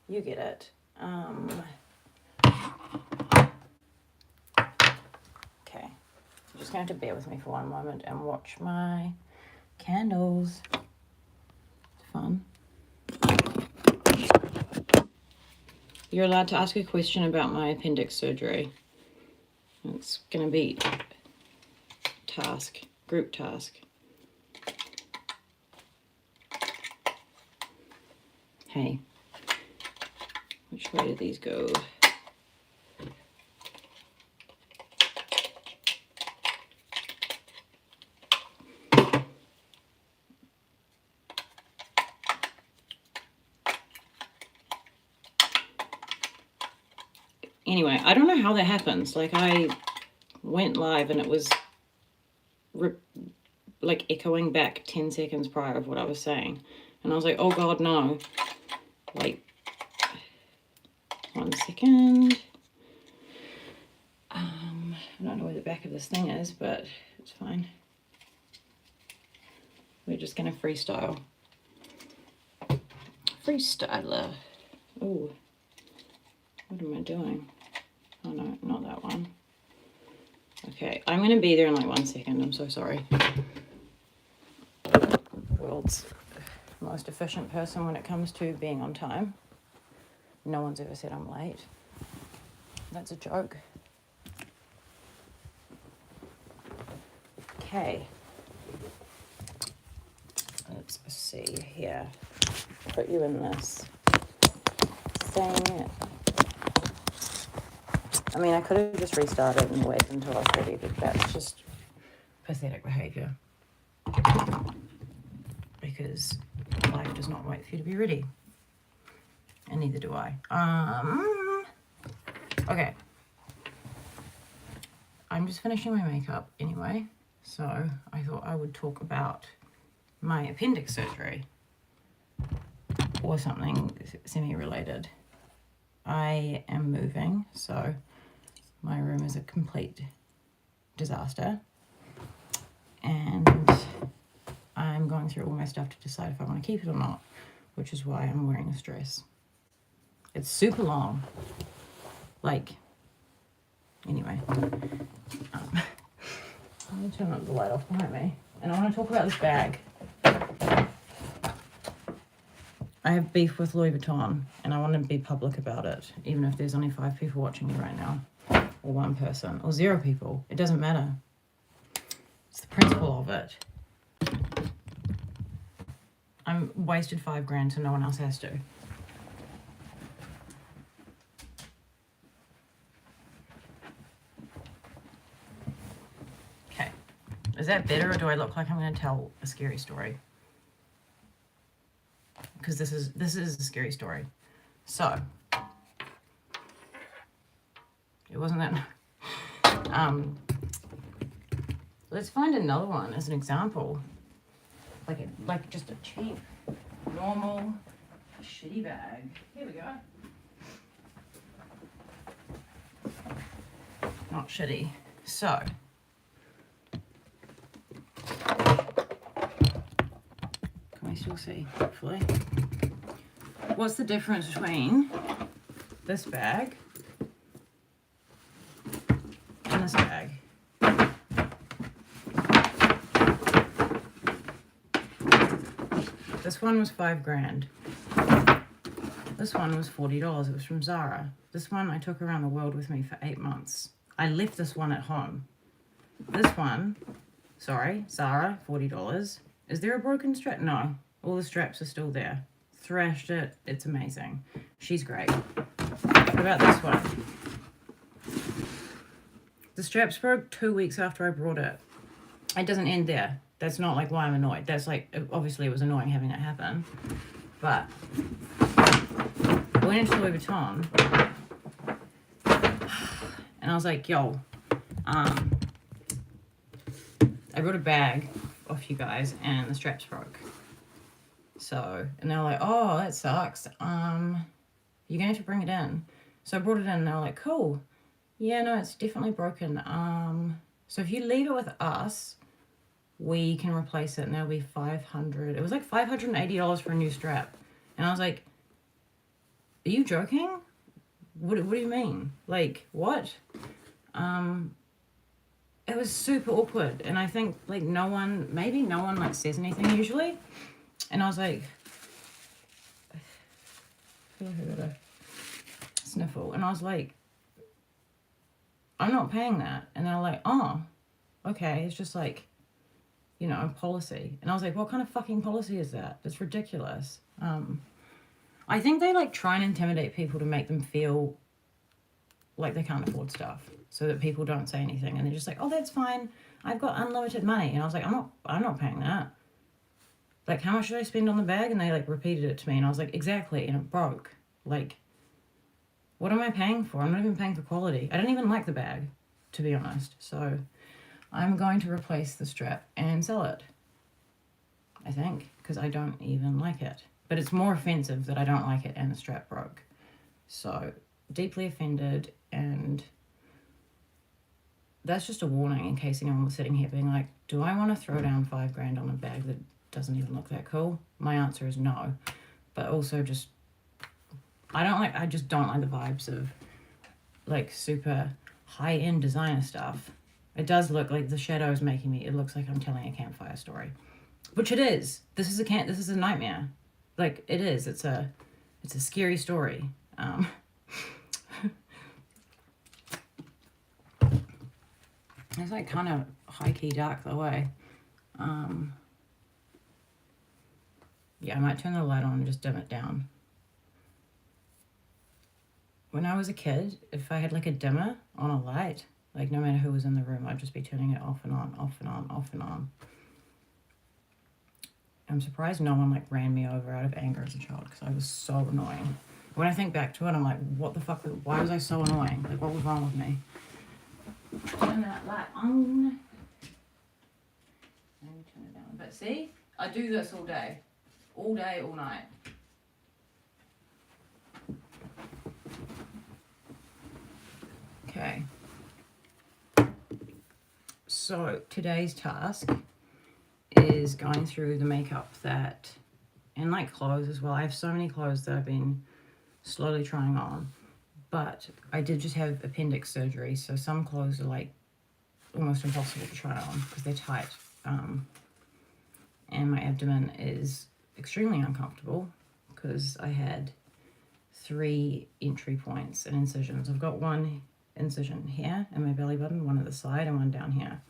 You get it. Okay. You're just going to have to bear with me for one moment and watch my candles. It's fun. You're allowed to ask a question about my appendix surgery. It's going to be group task. Hey, which way do these go? Anyway, I don't know how that happens. Like, I went live and it was like echoing back 10 seconds prior of what I was saying. And I was like, oh God, no. Like, 1 second. I don't know where the back of this thing is, but it's fine. We're just gonna freestyle. Freestyler. Oh, what am I doing? Oh no, not that one. Okay, I'm gonna be there in like 1 second. I'm so sorry. World's most efficient person when it comes to being on time. No one's ever said I'm late. That's a joke. Okay. Let's see here. Put you in this thing. I mean, I could have just restarted and waited until I was ready, but that's just pathetic behavior. Because life does not wait for you to be ready. And neither do I. Okay. I'm just finishing my makeup anyway, so I thought I would talk about my appendix surgery or something semi-related. I am moving, so my room is a complete disaster, and I'm going through all my stuff to decide if I want to keep it or not, which is why I'm wearing this dress. It's super long. Like, anyway. Let me turn up the light off behind me. And I want to talk about this bag. I have beef with Louis Vuitton, and I want to be public about it, even if there's only 5 people watching me right now, or 1 person, or 0 people. It doesn't matter. It's the principle of it. I'm wasted $5,000 so no one else has to. Okay. Is that better, or do I look like I'm going to tell a scary story? Because this is a scary story. So, it wasn't that. Let's find another one as an example. Like just a cheap, normal, shitty bag. Here we go. Not shitty. So, can we still see, hopefully? What's the difference between this bag and this bag? This one was $5,000. This one was $40. It was from Zara. This one I took around the world with me for 8 months. I left this one at home. This one, sorry, Zara, $40. Is there a broken strap? No. All the straps are still there. Thrashed it. It's amazing. She's great. What about this one? The straps broke 2 weeks after I brought it. It doesn't end there. That's not like why I'm annoyed. That's like, obviously it was annoying having that happen. But I went into Louis Vuitton and I was like, yo, I brought a bag off you guys and the straps broke. So, and they were like, oh, that sucks. You're gonna have to bring it in. So I brought it in and they were like, cool. Yeah, no, it's definitely broken. So if you leave it with us, we can replace it and that'll be $500. It was like $580 for a new strap. And I was like, Are you joking? What do you mean? Like, what? It was super awkward, and I think like no one like says anything usually, and I was like, I feel like I got a sniffle, and I was like, I'm not paying that, and they're like, oh, okay, it's just like, you know, policy, and I was like, what kind of fucking policy is that? It's ridiculous. I think they like try and intimidate people to make them feel like they can't afford stuff, so that people don't say anything, and they're just like, oh, that's fine, I've got unlimited money, and I was like, I'm not paying that. Like, how much did I spend on the bag? And they like repeated it to me, and I was like, exactly, and it broke. Like, what am I paying for? I'm not even paying for quality. I don't even like the bag, to be honest. So I'm going to replace the strap and sell it, I think, because I don't even like it. But it's more offensive that I don't like it and the strap broke. So deeply offended, and that's just a warning in case anyone was sitting here being like, do I want to throw down $5,000 on a bag that doesn't even look that cool? My answer is no. But also just, I just don't like the vibes of like super high-end designer stuff. It does look like the shadow is making me, it looks like I'm telling a campfire story, which it is. This is a nightmare. Like, it is. It's a scary story. It's like kind of high-key dark though, eh? Yeah, I might turn the light on and just dim it down. When I was a kid, if I had like a dimmer on a light, like no matter who was in the room, I'd just be turning it off and on, off and on, off and on. I'm surprised no one like ran me over out of anger as a child, because I was so annoying. When I think back to it, I'm like, what the fuck? Why was I so annoying? Like, what was wrong with me? Turn that light on. Let me turn it down. But see, I do this all day, all night. Okay. So today's task is going through the makeup that, and like clothes as well. I have so many clothes that I've been slowly trying on, but I did just have appendix surgery, so some clothes are like almost impossible to try on because they're tight, and my abdomen is extremely uncomfortable because I had 3 entry points and incisions. I've got one incision here in my belly button, one at the side and one down here,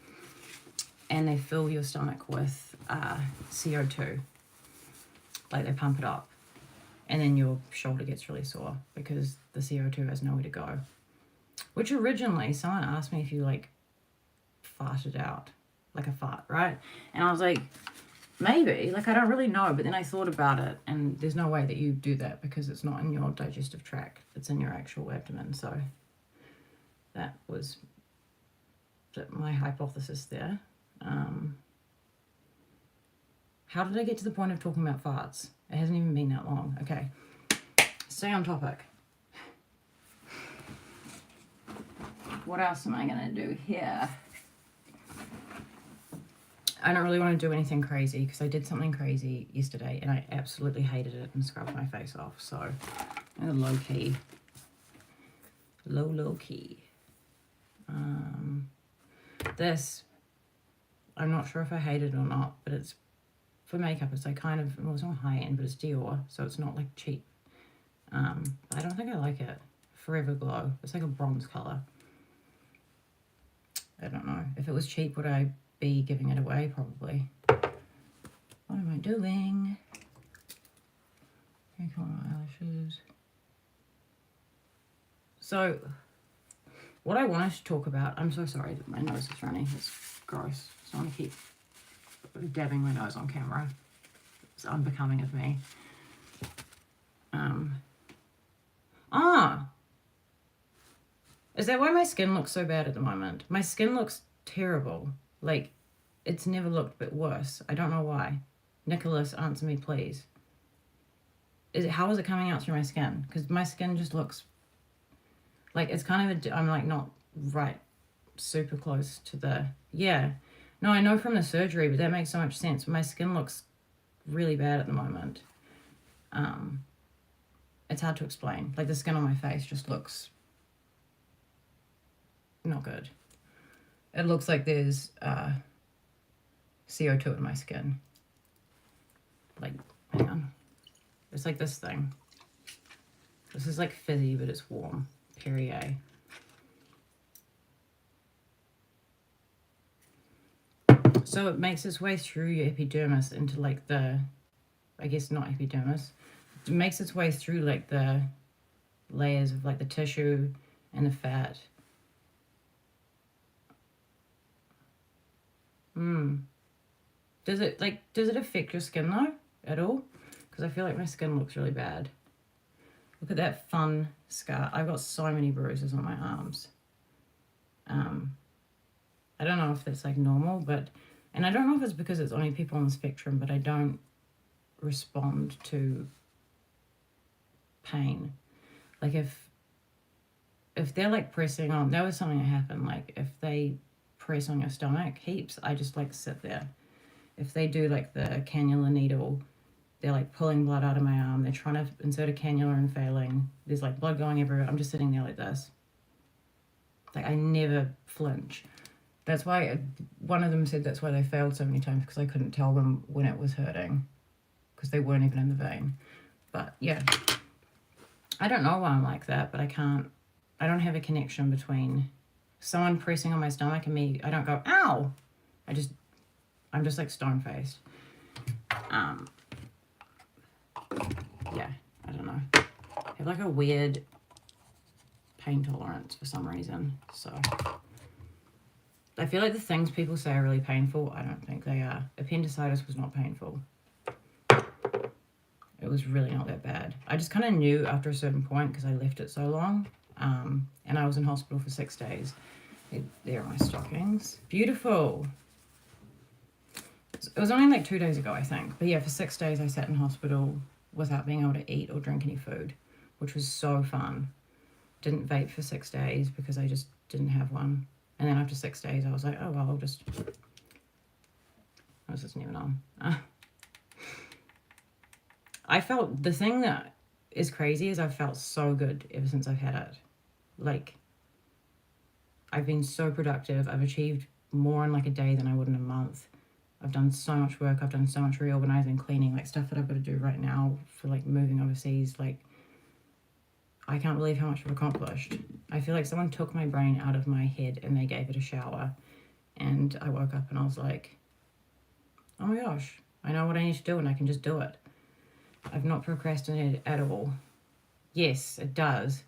and they fill your stomach with CO2, like they pump it up, and then your shoulder gets really sore because the CO2 has nowhere to go. Which originally someone asked me if you like farted out, like a fart, right? And I was like, maybe, like I don't really know, but then I thought about it, and there's no way that you do that because it's not in your digestive tract, it's in your actual abdomen. So that was my hypothesis there. How did I get to the point of talking about farts? It hasn't even been that long. Okay, stay on topic. What else am I gonna do here? I don't really want to do anything crazy because I did something crazy yesterday and I absolutely hated it and scrubbed my face off. So I'm low key. This, I'm not sure if I hate it or not, but it's for makeup. It's like kind of, well, it's not high end, but it's Dior, so it's not like cheap. I don't think I like it. Forever Glow. It's like a bronze color. I don't know. If it was cheap, would I be giving it away? Probably. What am I doing? Okay, come on, eyelashes. So, what I wanted to talk about, I'm so sorry that my nose is running. It's gross. So I'm going to keep dabbing my nose on camera. It's unbecoming of me. Is that why my skin looks so bad at the moment? My skin looks terrible. Like, it's never looked a bit worse. I don't know why. Nicholas, answer me, please. How is it coming out through my skin? Because my skin just looks like it's kind of I'm like not right super close to the, yeah. No, I know from the surgery, but that makes so much sense. My skin looks really bad at the moment. it's hard to explain. Like the skin on my face just looks not good. It looks like there's CO2 in my skin. Like, hang on. It's like this thing. This is like fizzy, but it's warm. Perrier. So it makes its way through your epidermis into like the, I guess not epidermis. It makes its way through like the layers of like the tissue and the fat. Does it affect your skin though at all? Because I feel like my skin looks really bad. Look at that fun scar. I've got so many bruises on my arms. I don't know if that's like normal, but, and I don't know if it's because it's only people on the spectrum, but I don't respond to pain. Like if they're like pressing on, that was something that happened, like if they press on your stomach heaps, I just like sit there. If they do like the cannula needle, they're like pulling blood out of my arm, they're trying to insert a cannula and failing, there's like blood going everywhere, I'm just sitting there like this. Like I never flinch. That's why one of them said that's why they failed so many times, because I couldn't tell them when it was hurting, because they weren't even in the vein. But yeah, I don't know why I'm like that, but I don't have a connection between someone pressing on my stomach and me. I don't go, ow! I'm just like stone-faced. Yeah, I don't know. I have like a weird pain tolerance for some reason, so I feel like the things people say are really painful, I don't think they are. Appendicitis was not painful. It was really not that bad. I just kind of knew after a certain point because I left it so long, and I was in hospital for 6 days. There are my stockings. Beautiful. It was only like 2 days ago, I think. But yeah, for 6 days I sat in hospital without being able to eat or drink any food, which was so fun. Didn't vape for 6 days because I just didn't have one. And then after 6 days, I was like, oh, well, I'll just... I was just even on. I felt... The thing that is crazy is I've felt so good ever since I've had it. Like, I've been so productive. I've achieved more in like a day than I would in a month. I've done so much work. I've done so much reorganizing, cleaning, like stuff that I've got to do right now for like moving overseas. Like, I can't believe how much I've accomplished. I feel like someone took my brain out of my head and they gave it a shower. And I woke up and I was like, oh my gosh, I know what I need to do and I can just do it. I've not procrastinated at all. Yes, it does.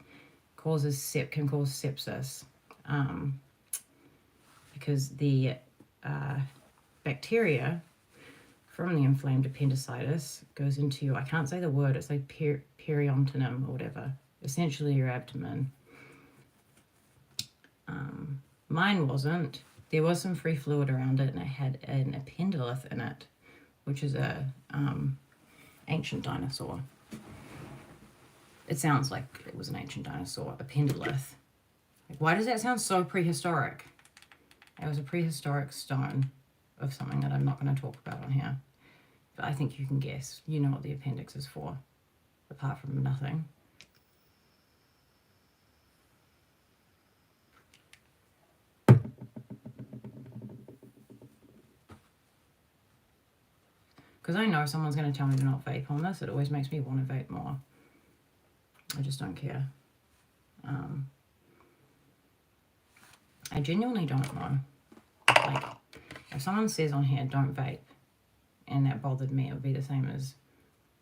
Can cause sepsis. Because the bacteria from the inflamed appendicitis goes into your, I can't say the word, it's like peritoneum or whatever. Essentially your abdomen. Mine wasn't. There was some free fluid around it and it had an appendix in it, which is a ancient dinosaur. It sounds like it was an ancient dinosaur. Appendix. Like, why does that sound so prehistoric? It was a prehistoric stone of something that I'm not going to talk about on here. But I think you can guess. You know what the appendix is for, apart from nothing. Because I know someone's going to tell me to not vape on this. It always makes me want to vape more. I just don't care. I genuinely don't know. Like, if someone says on here, don't vape, and that bothered me, it would be the same as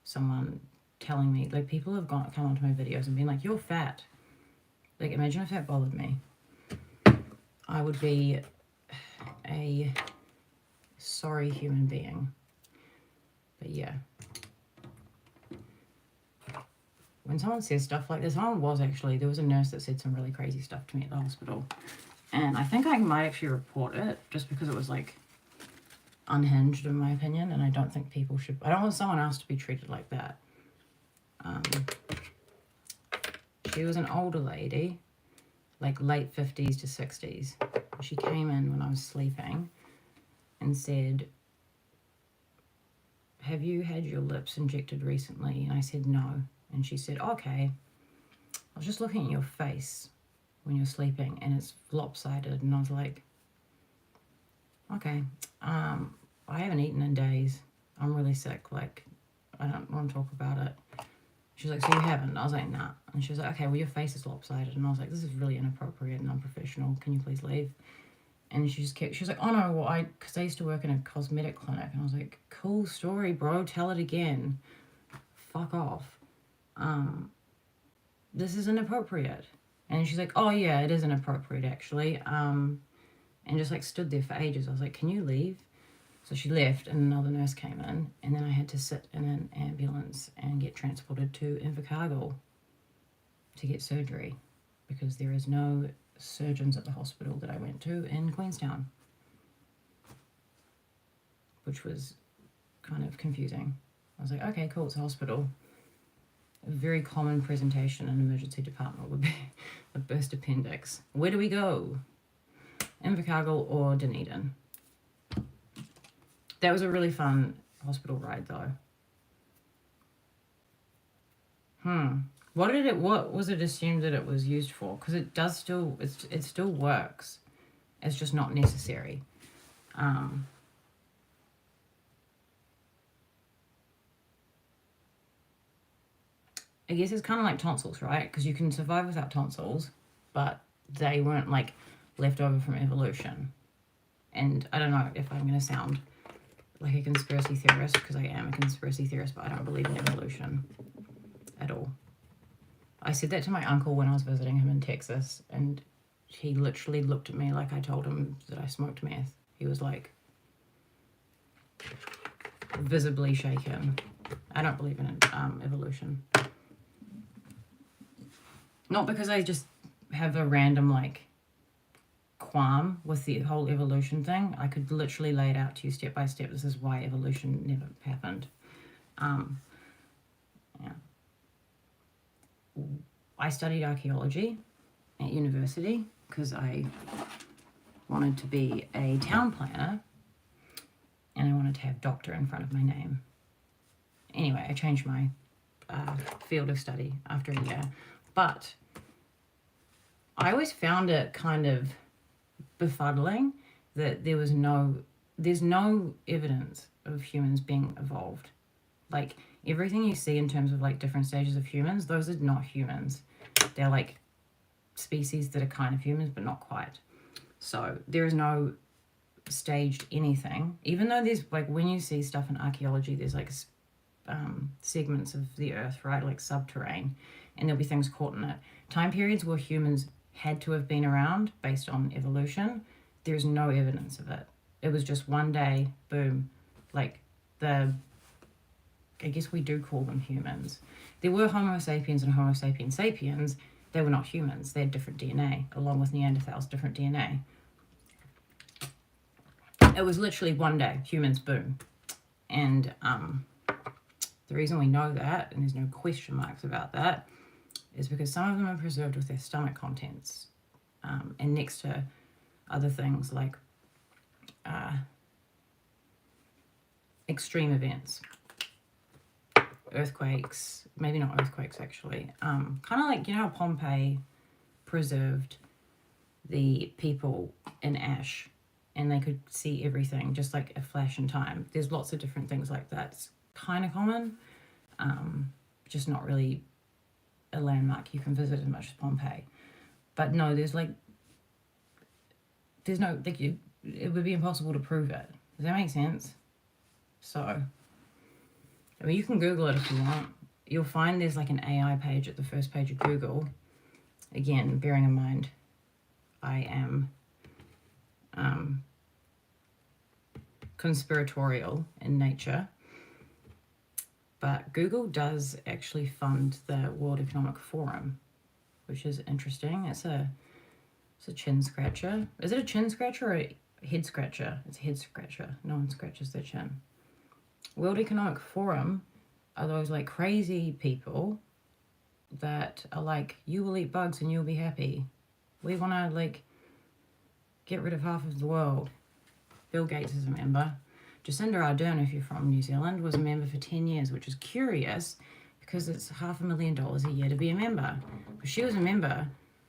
someone telling me, like, people have come onto my videos and been like, you're fat. Like, imagine if that bothered me. I would be a sorry human being. But yeah. When someone says stuff like this, there was a nurse that said some really crazy stuff to me at the hospital. And I think I might actually report it just because it was like unhinged in my opinion. And I don't think people should, I don't want someone else to be treated like that. She was an older lady, like late 50s to 60s. She came in when I was sleeping and said, have you had your lips injected recently? And I said, no. And she said, okay, I was just looking at your face when you're sleeping and it's lopsided. And I was like, okay, I haven't eaten in days. I'm really sick. Like, I don't want to talk about it. She's like, so you haven't? I was like, nah. And she was like, okay, well, your face is lopsided. And I was like, this is really inappropriate and unprofessional. Can you please leave? And she was like, oh no, well, because I used to work in a cosmetic clinic. And I was like, cool story, bro. Tell it again. Fuck off. This is inappropriate. And she's like, oh yeah, it is inappropriate actually. And just like stood there for ages. I was like, can you leave? So she left and another nurse came in, and then I had to sit in an ambulance and get transported to Invercargill to get surgery because there is no surgeons at the hospital that I went to in Queenstown, which was kind of confusing. I was like, okay, cool, it's a hospital. A very common presentation in an emergency department would be a burst appendix. Where do we go? Invercargill or Dunedin? That was a really fun hospital ride though. What was it assumed that it was used for? Because it does still, it still works. It's just not necessary. I guess it's kind of like tonsils, right? Because you can survive without tonsils, but they weren't like left over from evolution. And I don't know if I'm going to sound like a conspiracy theorist, because I am a conspiracy theorist, but I don't believe in evolution at all. I said that to my uncle when I was visiting him in Texas, and he literally looked at me like I told him that I smoked meth. He was like visibly shaken. I don't believe in evolution. Not because I just have a random like qualm with the whole evolution thing. I could literally lay it out to you step by step. This is why evolution never happened. Yeah. I studied archaeology at university because I wanted to be a town planner and I wanted to have doctor in front of my name. Anyway, I changed my field of study after a year, but I always found it kind of befuddling that there's no evidence of humans being evolved. Like everything you see in terms of like different stages of humans, those are not humans. They're like species that are kind of humans but not quite. So there is no staged anything, even though there's like, when you see stuff in archaeology, there's like segments of the earth, right, like subterranean, and there'll be things caught in it. Time periods where humans had to have been around based on evolution, there's no evidence of it. It was just one day, boom, like I guess we do call them humans. There were Homo sapiens and Homo sapiens sapiens. They were not humans. They had different DNA, along with Neanderthals, different DNA. It was literally one day, humans, boom. And the reason we know that, and there's no question marks about that, is because some of them are preserved with their stomach contents, and next to other things like extreme events. Earthquakes, maybe not earthquakes actually, kind of like, you know how Pompeii preserved the people in ash and they could see everything just like a flash in time. There's lots of different things like that. It's kind of common, just not really a landmark you can visit as much as Pompeii. But no, it would be impossible to prove it. Does that make sense? So I mean, you can Google it if you want. You'll find there's like an AI page at the first page of Google. Again, bearing in mind, I am conspiratorial in nature. But Google does actually fund the World Economic Forum, which is interesting. It's a chin scratcher. Is it a chin scratcher or a head scratcher? It's a head scratcher. No one scratches their chin. World Economic Forum are those like crazy people that are like, you will eat bugs and you'll be happy. We want to like get rid of half of the world. Bill Gates is a member. Jacinda Ardern, if you're from New Zealand, was a member for 10 years, which is curious because it's $500,000 a year to be a member. But she was a member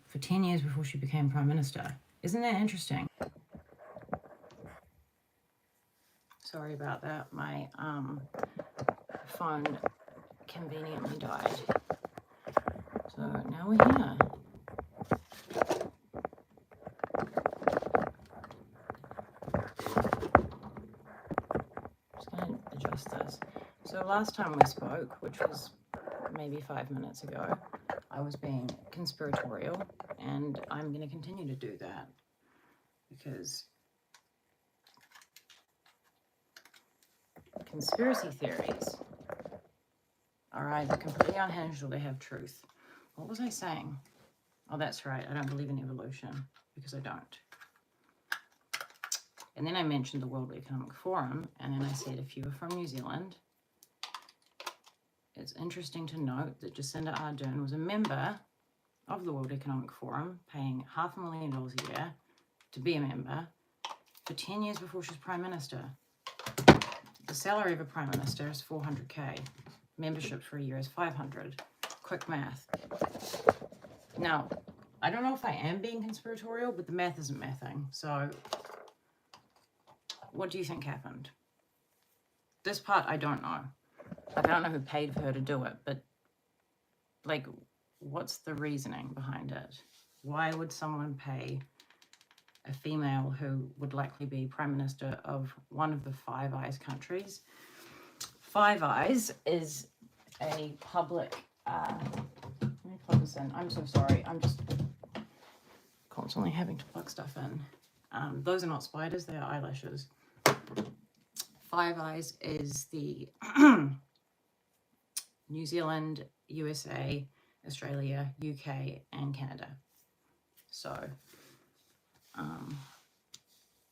for 10 years before she became Prime Minister. Isn't that interesting? Sorry about that. My phone conveniently died. So now we're here. Just going to adjust this. So last time we spoke, which was maybe 5 minutes ago, I was being conspiratorial, and I'm going to continue to do that because conspiracy theories are either completely unhinged or they have truth. What was I saying? Oh, that's right. I don't believe in evolution because I don't. And then I mentioned the World Economic Forum, and then I said if you were from New Zealand, it's interesting to note that Jacinda Ardern was a member of the World Economic Forum, paying $500,000 a year to be a member for 10 years before she was Prime Minister. The salary of a Prime Minister is $400K. Membership for a year is $500. Quick math. Now, I don't know if I am being conspiratorial, but the math isn't mathing. So, what do you think happened? This part, I don't know. Like, I don't know who paid for her to do it, but, like, what's the reasoning behind it? Why would someone pay a female who would likely be Prime Minister of one of the Five Eyes countries? Five Eyes is a public... let me plug this in. I'm so sorry. I'm just constantly having to plug stuff in. Those are not spiders. They are eyelashes. Five Eyes is the New Zealand, USA, Australia, UK, and Canada. So,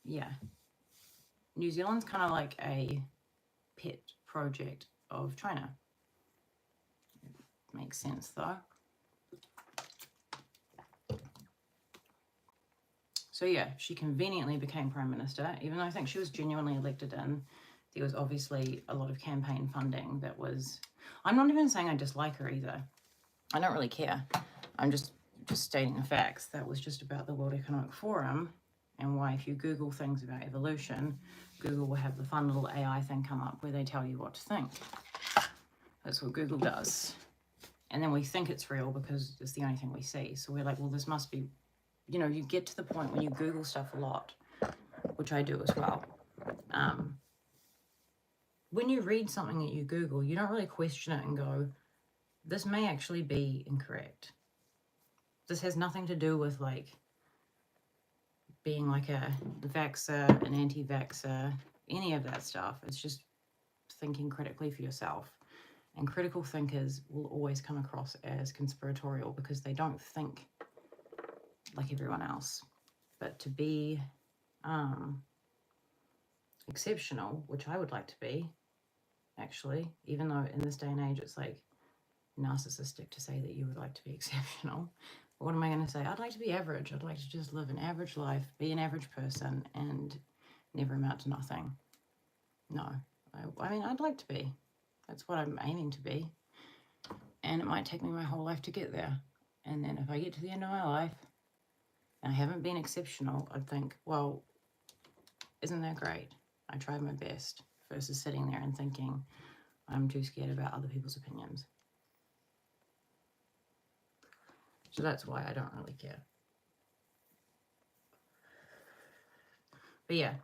yeah. New Zealand's kind of like a pet project of China. It makes sense, though. So, yeah, she conveniently became Prime Minister, even though I think she was genuinely elected in. There was obviously a lot of campaign funding that was... I'm not even saying I dislike her either. I don't really care. I'm just stating the facts. That was just about the World Economic Forum and why if you Google things about evolution, Google will have the fun little AI thing come up where they tell you what to think. That's what Google does. And then we think it's real because it's the only thing we see. So we're like, well, this must be... You know, you get to the point when you Google stuff a lot, which I do as well. When you read something that you Google, you don't really question it and go, this may actually be incorrect. This has nothing to do with, like, being like a vaxxer, an anti-vaxxer, any of that stuff. It's just thinking critically for yourself. And critical thinkers will always come across as conspiratorial because they don't think like everyone else. But to be exceptional, which I would like to be, actually, even though in this day and age it's like narcissistic to say that you would like to be exceptional. But what am I going to say? I'd like to be average. I'd like to just live an average life, be an average person, and never amount to nothing. No. I mean, I'd like to be. That's what I'm aiming to be. And it might take me my whole life to get there. And then if I get to the end of my life and I haven't been exceptional, I'd think, well, isn't that great? I tried my best, versus sitting there and thinking, I'm too scared about other people's opinions. So that's why I don't really care. But yeah,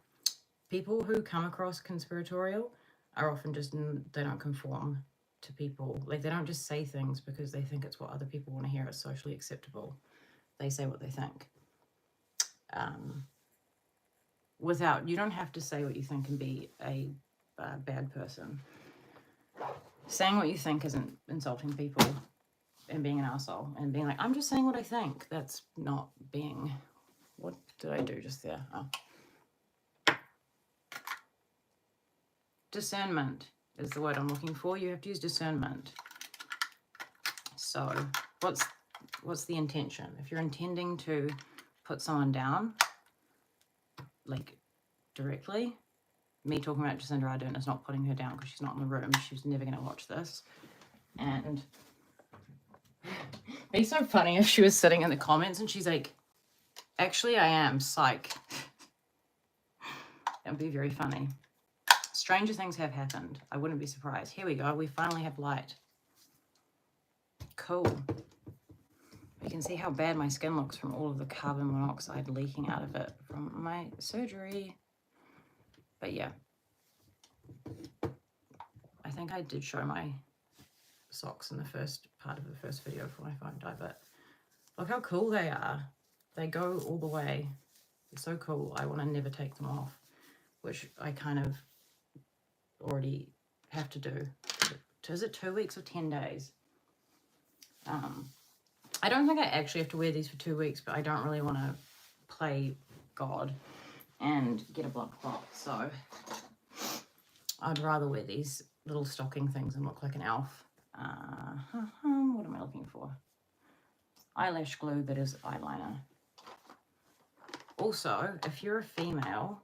people who come across conspiratorial are often just, they don't conform to people. Like, they don't just say things because they think it's what other people want to hear. It's socially acceptable. They say what they think. You don't have to say what you think and be a bad person. Saying what you think isn't insulting people and being an asshole and being like, I'm just saying what I think. That's not being... What did I do just there? Oh. Discernment is the word I'm looking for. You have to use discernment. So what's the intention? If you're intending to put someone down, like directly, me talking about Jacinda Ardern is not putting her down because she's not in the room. She's never going to watch this. And it'd be so funny if she was sitting in the comments and she's like, actually I am, psych. It'd be very funny. Stranger things have happened. I wouldn't be surprised. Here we go. We finally have light. Cool. You can see how bad my skin looks from all of the carbon monoxide leaking out of it from my surgery. But yeah. I think I did show my socks in the first part of the first video before my phone died, but look how cool they are. They go all the way. It's so cool. I want to never take them off, which I kind of already have to do. Is it 2 weeks or 10 days? I don't think I actually have to wear these for 2 weeks, but I don't really want to play God and get a blood clot, so I'd rather wear these little stocking things and look like an elf. What am I looking for? Eyelash glue that is eyeliner. Also, if you're a female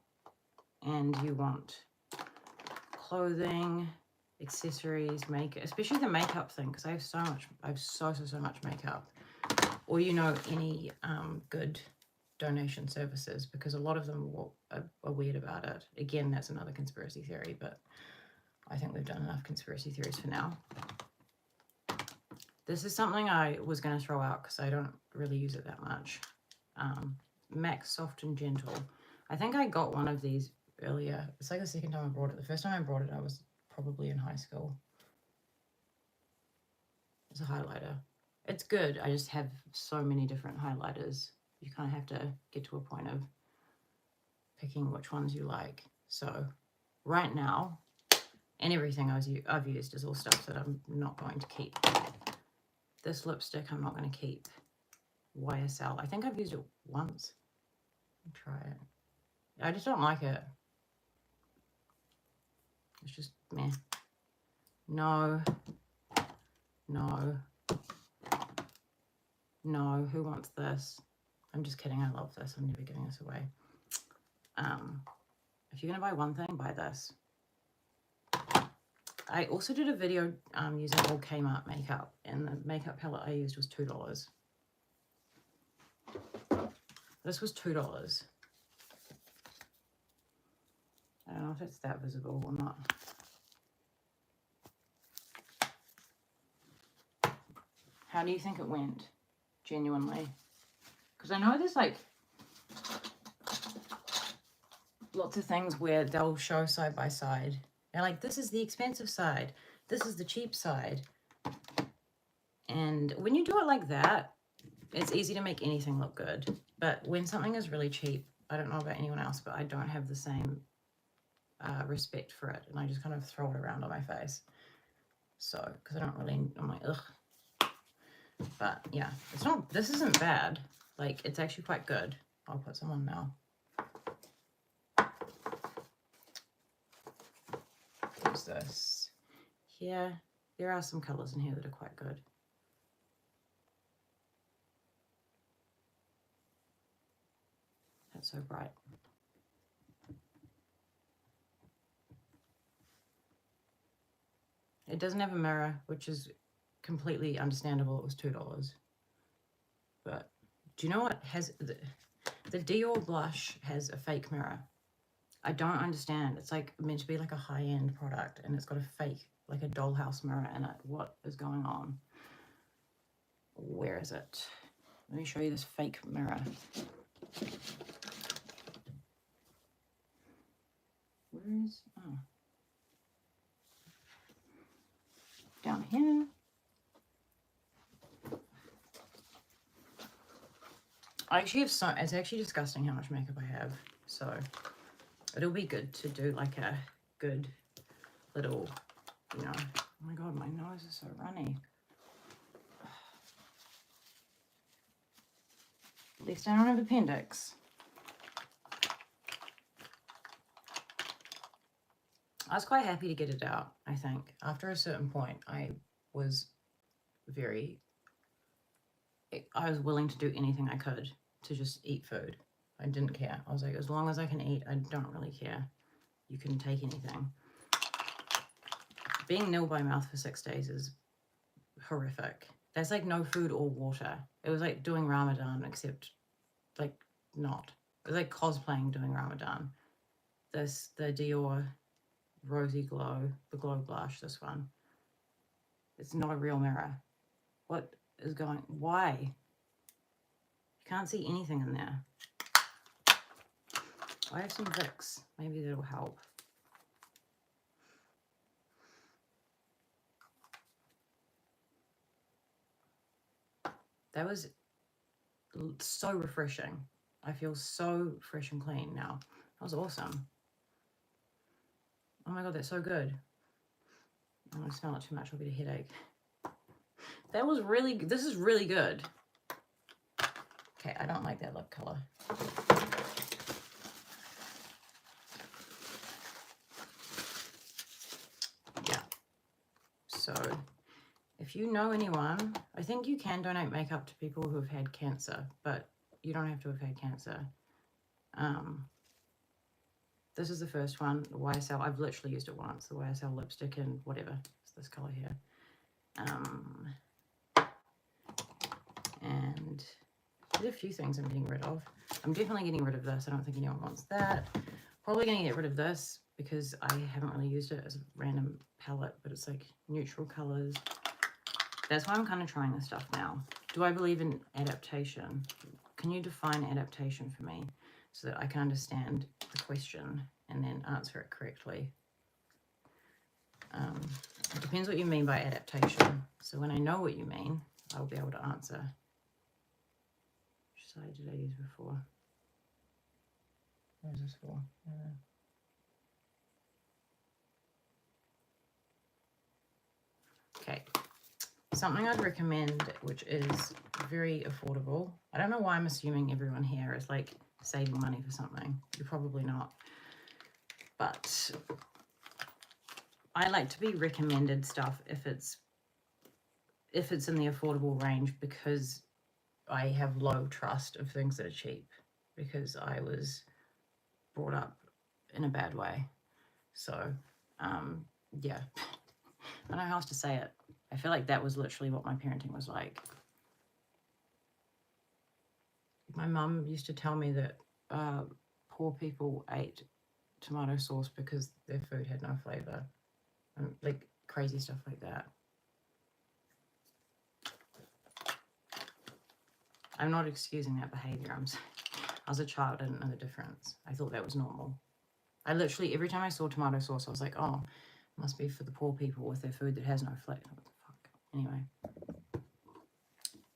and you want clothing, accessories, makeup, especially the makeup thing, because I have so much makeup, or you know, any good donation services, because a lot of them are weird about it. Again, that's another conspiracy theory, but I think we've done enough conspiracy theories for now. This is something I was going to throw out because I don't really use it that much. MAC Soft and Gentle. I think I got one of these earlier. It's like the second time I brought it. The first time I brought it, I was probably in high school. It's a highlighter. It's good. I just have so many different highlighters. You kind of have to get to a point of picking which ones you like. So right now, and everything I've used is all stuff that I'm not going to keep. This lipstick I'm not going to keep. YSL. I think I've used it once. Let me try it. I just don't like it. It's just meh. No. No. No. Who wants this? I'm just kidding. I love this. I'm never giving this away. If you're going to buy one thing, buy this. I also did a video using all Kmart makeup, and the makeup palette I used was $2. This was $2. I don't know if it's that visible or not. How do you think it went? Genuinely. Because I know there's like lots of things where they'll show side by side. They're like, this is the expensive side. This is the cheap side. And when you do it like that, it's easy to make anything look good. But when something is really cheap, I don't know about anyone else, but I don't have the same respect for it. And I just kind of throw it around on my face. So, because I don't really, I'm like, ugh. But yeah, it's not, this isn't bad. Like, it's actually quite good. I'll put some on now. What's this? Here, there are some colors in here that are quite good. That's so bright. It doesn't have a mirror, which is completely understandable. It was $2. But do you know what has the Dior blush has a fake mirror? I don't understand. It's like meant to be like a high-end product, and it's got a fake, like a dollhouse mirror in it. What is going on? Where is it? Let me show you this fake mirror. Where is, oh. Down here. I actually have so, it's actually disgusting how much makeup I have. So it'll be good to do like a good little, you know, oh my God, my nose is so runny. At least I don't have appendix. I was quite happy to get it out, I think. After a certain point, I was willing to do anything I could to just eat food. I didn't care. I was like, as long as I can eat, I don't really care. You can take anything. Being nil by mouth for 6 days is horrific. That's like no food or water. It was like doing Ramadan, except like not. It was like cosplaying doing Ramadan. This, the Dior Rosy Glow, the Glow Blush, this one. It's not a real mirror. What is going, why? You can't see anything in there. I have some Vicks. Maybe that'll help. That was so refreshing. I feel so fresh and clean now. That was awesome. Oh my God, that's so good. I'm gonna smell it too much, I'll get a headache. That was really, this is really good. Okay, I don't like that lip color. Yeah. So, if you know anyone, I think you can donate makeup to people who have had cancer, but you don't have to have had cancer. This is the first one, the YSL. I've literally used it once, the YSL lipstick in whatever. It's this color here. And there's a few things I'm getting rid of. I'm definitely getting rid of this. I don't think anyone wants that. Probably going to get rid of this because I haven't really used it as a random palette, but it's like neutral colors. That's why I'm kind of trying this stuff now. Do I believe in adaptation? Can you define adaptation for me so that I can understand the question and then answer it correctly? It depends what you mean by adaptation. So when I know what you mean, I'll be able to answer. Which side did I use before? What is this for? Okay. Something I'd recommend, which is very affordable. I don't know why I'm assuming everyone here is like saving money for something. You're probably not. But I like to be recommended stuff if it's in the affordable range, because I have low trust of things that are cheap, because I was brought up in a bad way. So, yeah. I don't know how else to say it. I feel like that was literally what my parenting was like. My mum used to tell me that poor people ate tomato sauce because their food had no flavour. Like crazy stuff like that. I'm not excusing that behaviour. I was a child, I didn't know the difference. I thought that was normal. I literally, every time I saw tomato sauce, I was like, oh, it must be for the poor people with their food that has no flavour. What the fuck? Anyway.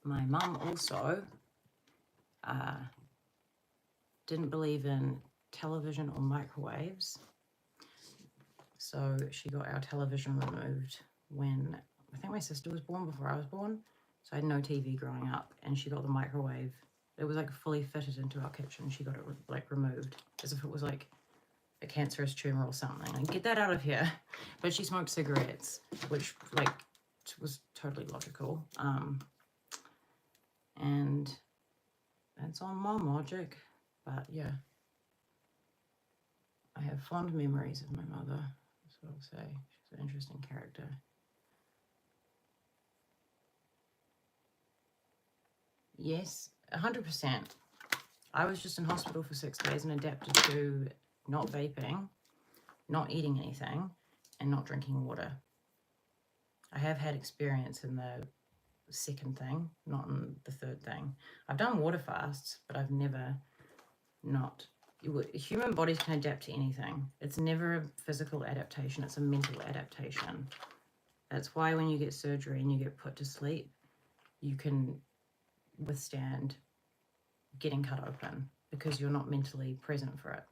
My mum also didn't believe in television or microwaves. So she got our television removed when, I think my sister was born before I was born. So I had no TV growing up, and she got the microwave. It was like fully fitted into our kitchen. She got it like removed as if it was like a cancerous tumor or something. Like, get that out of here. But she smoked cigarettes, which like was totally logical. And that's on mom logic. But yeah, I have fond memories of my mother. That's what I'll say. She's an interesting character. Yes, 100%. I was just in hospital for 6 days and adapted to not vaping, not eating anything, and not drinking water. I have had experience in the second thing, not in the third thing. I've done water fasts, but I've never not. Human bodies can adapt to anything. It's never a physical adaptation, it's a mental adaptation. That's why when you get surgery and you get put to sleep, you can withstand getting cut open because you're not mentally present for it.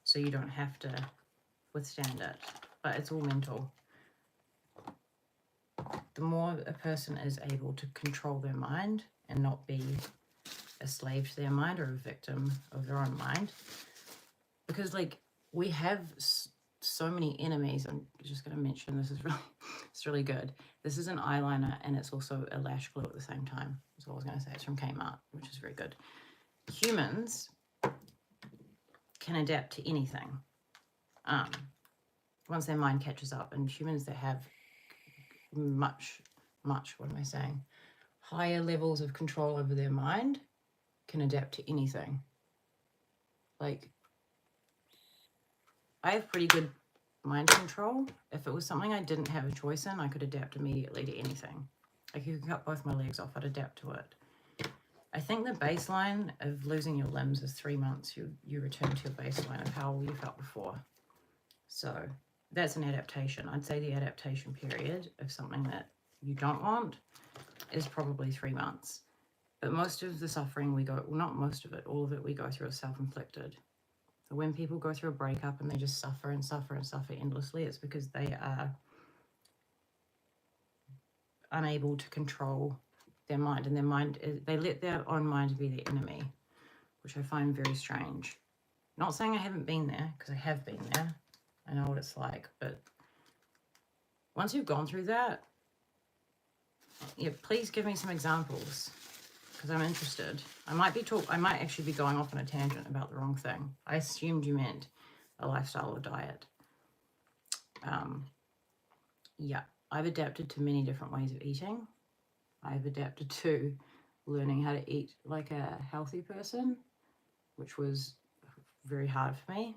So you don't have to withstand it, but it's all mental. The more a person is able to control their mind and not be a slave to their mind or a victim of their own mind, because like we have so many enemies. I'm just going to mention this is really, it's really good. This is an eyeliner and it's also a lash glue at the same time. That's all I was going to say. It's from Kmart, which is very good. Humans can adapt to anything once their mind catches up, and humans that have much what am I saying? Higher levels of control over their mind can adapt to anything. Like, I have pretty good mind control. If it was something I didn't have a choice in, I could adapt immediately to anything. Like, you could cut both my legs off, I'd adapt to it. I think the baseline of losing your limbs is 3 months. You return to your baseline of how you felt before. So that's an adaptation. I'd say the adaptation period of something that you don't want is probably 3 months. But most of the suffering we go, well, not most of it, all of it we go through is self-inflicted. So when people go through a breakup and they just suffer and suffer and suffer endlessly, it's because they are unable to control their mind, and their mind they let their own mind be their enemy, which I find very strange. Not saying I haven't been there, because I have been there. I know what it's like, but once you've gone through that, yeah, please give me some examples, because I'm interested. I might actually be going off on a tangent about the wrong thing. I assumed you meant a lifestyle or diet. Yeah, I've adapted to many different ways of eating. I've adapted to learning how to eat like a healthy person, which was very hard for me,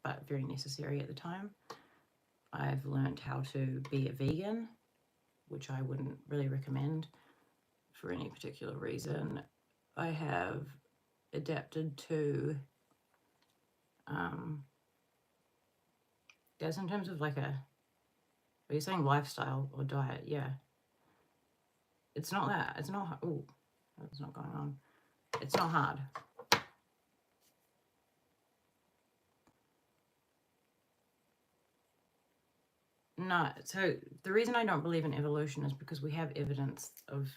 but very necessary at the time. I've learned how to be a vegan, which I wouldn't really recommend for any particular reason. I have adapted to, that's in terms of like are you saying lifestyle or diet? Yeah. It's not that. It's not, oh, that's not going on. It's not hard. No, so the reason I don't believe in evolution is because we have evidence of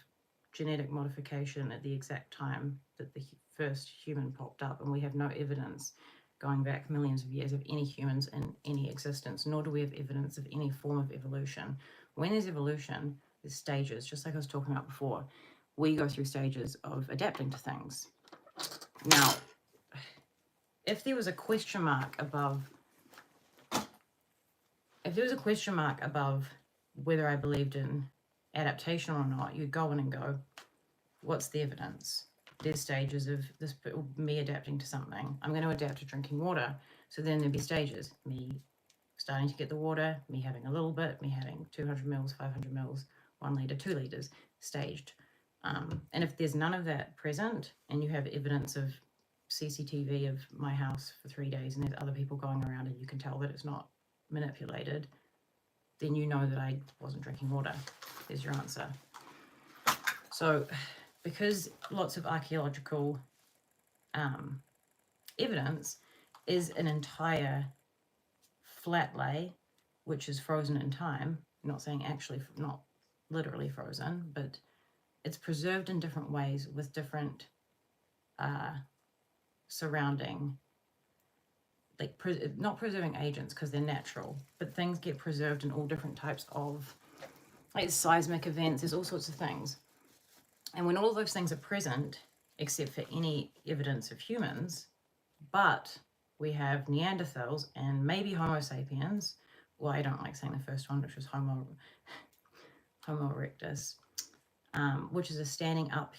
genetic modification at the exact time that the first human popped up, and we have no evidence going back millions of years of any humans in any existence, nor do we have evidence of any form of evolution. When there's evolution, there's stages, just like I was talking about before. We go through stages of adapting to things. Now, if there was a question mark above whether I believed in adaptation or not, you'd go in and go, what's the evidence? There's stages of this, me adapting to something. I'm going to adapt to drinking water. So then there'd be stages. Me starting to get the water, me having a little bit, me having 200 mils, 500 mils, 1 litre, 2 litres, staged. And if there's none of that present, and you have evidence of CCTV of my house for 3 days, and there's other people going around and you can tell that it's not manipulated, then you know that I wasn't drinking water. There's your answer. So because lots of archaeological evidence is an entire flat lay, which is frozen in time, I'm not saying actually, not literally frozen, but it's preserved in different ways with different surrounding, like not preserving agents because they're natural, but things get preserved in all different types of, like seismic events, there's all sorts of things. And when all of those things are present, except for any evidence of humans, but we have Neanderthals and maybe Homo sapiens, well, I don't like saying the first one, which was Homo erectus, which is a standing up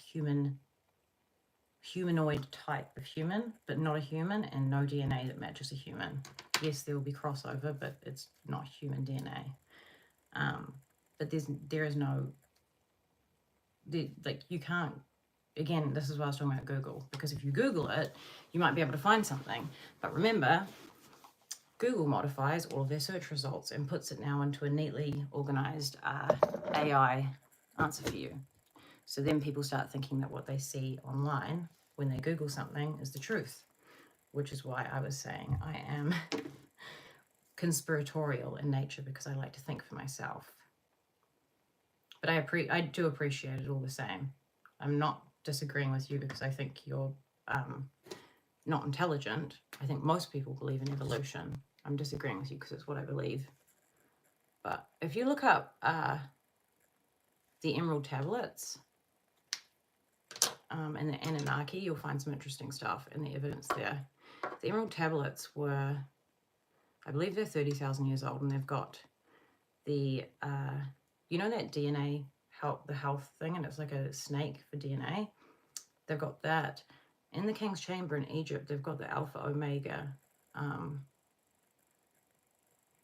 humanoid type of human, but not a human, and no DNA that matches a human. Yes, there will be crossover, but it's not human DNA. But there is no, like, you can't, again, this is why I was talking about Google, because if you Google it, you might be able to find something. But remember, Google modifies all of their search results and puts it now into a neatly organized AI answer for you. So then people start thinking that what they see online when they Google something is the truth, which is why I was saying I am conspiratorial in nature, because I like to think for myself. But I do appreciate it all the same. I'm not disagreeing with you because I think you're not intelligent. I think most people believe in evolution. I'm disagreeing with you because it's what I believe. But if you look up the Emerald Tablets and the Anunnaki, you'll find some interesting stuff and the evidence there. The Emerald Tablets were, I believe they're 30,000 years old, and they've got the, you know that DNA the health thing, and it's like a snake for DNA. They've got that. In the King's Chamber in Egypt, they've got the Alpha Omega,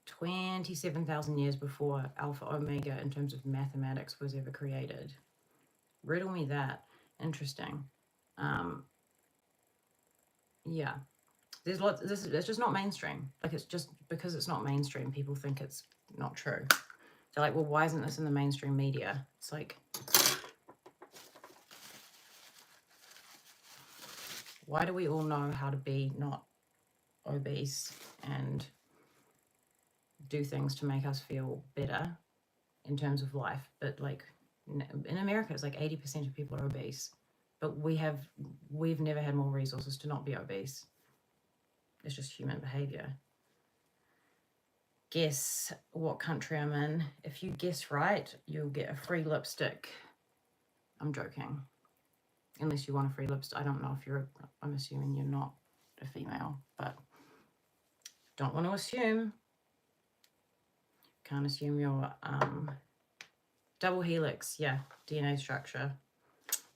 27,000 years before Alpha Omega in terms of mathematics was ever created. Riddle me that. Interesting. Yeah. There's lots, it's just not mainstream. Like, it's just because it's not mainstream, people think it's not true. They're like, well, why isn't this in the mainstream media? It's like, why do we all know how to be not obese and do things to make us feel better in terms of life? But like in America, it's like 80% of people are obese, but we've never had more resources to not be obese. It's just human behavior. Guess what country I'm in. If you guess right, you'll get a free lipstick. I'm joking. Unless you want a free lipstick. I don't know if I'm assuming you're not a female, but don't want to assume. Can't assume you're double helix, yeah, DNA structure.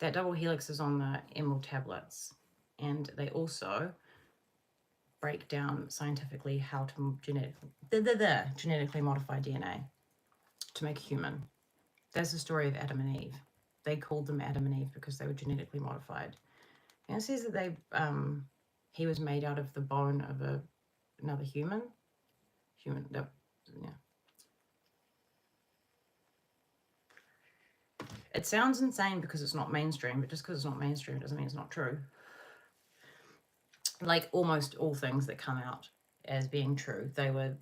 That double helix is on the emerald tablets, and they also break down scientifically how to genetically modify DNA to make a human. That's the story of Adam and Eve. They called them Adam and Eve because they were genetically modified. And it says that he was made out of the bone of another human. Yeah. It sounds insane because it's not mainstream, but just because it's not mainstream doesn't mean it's not true. Like almost all things that come out as being true, they were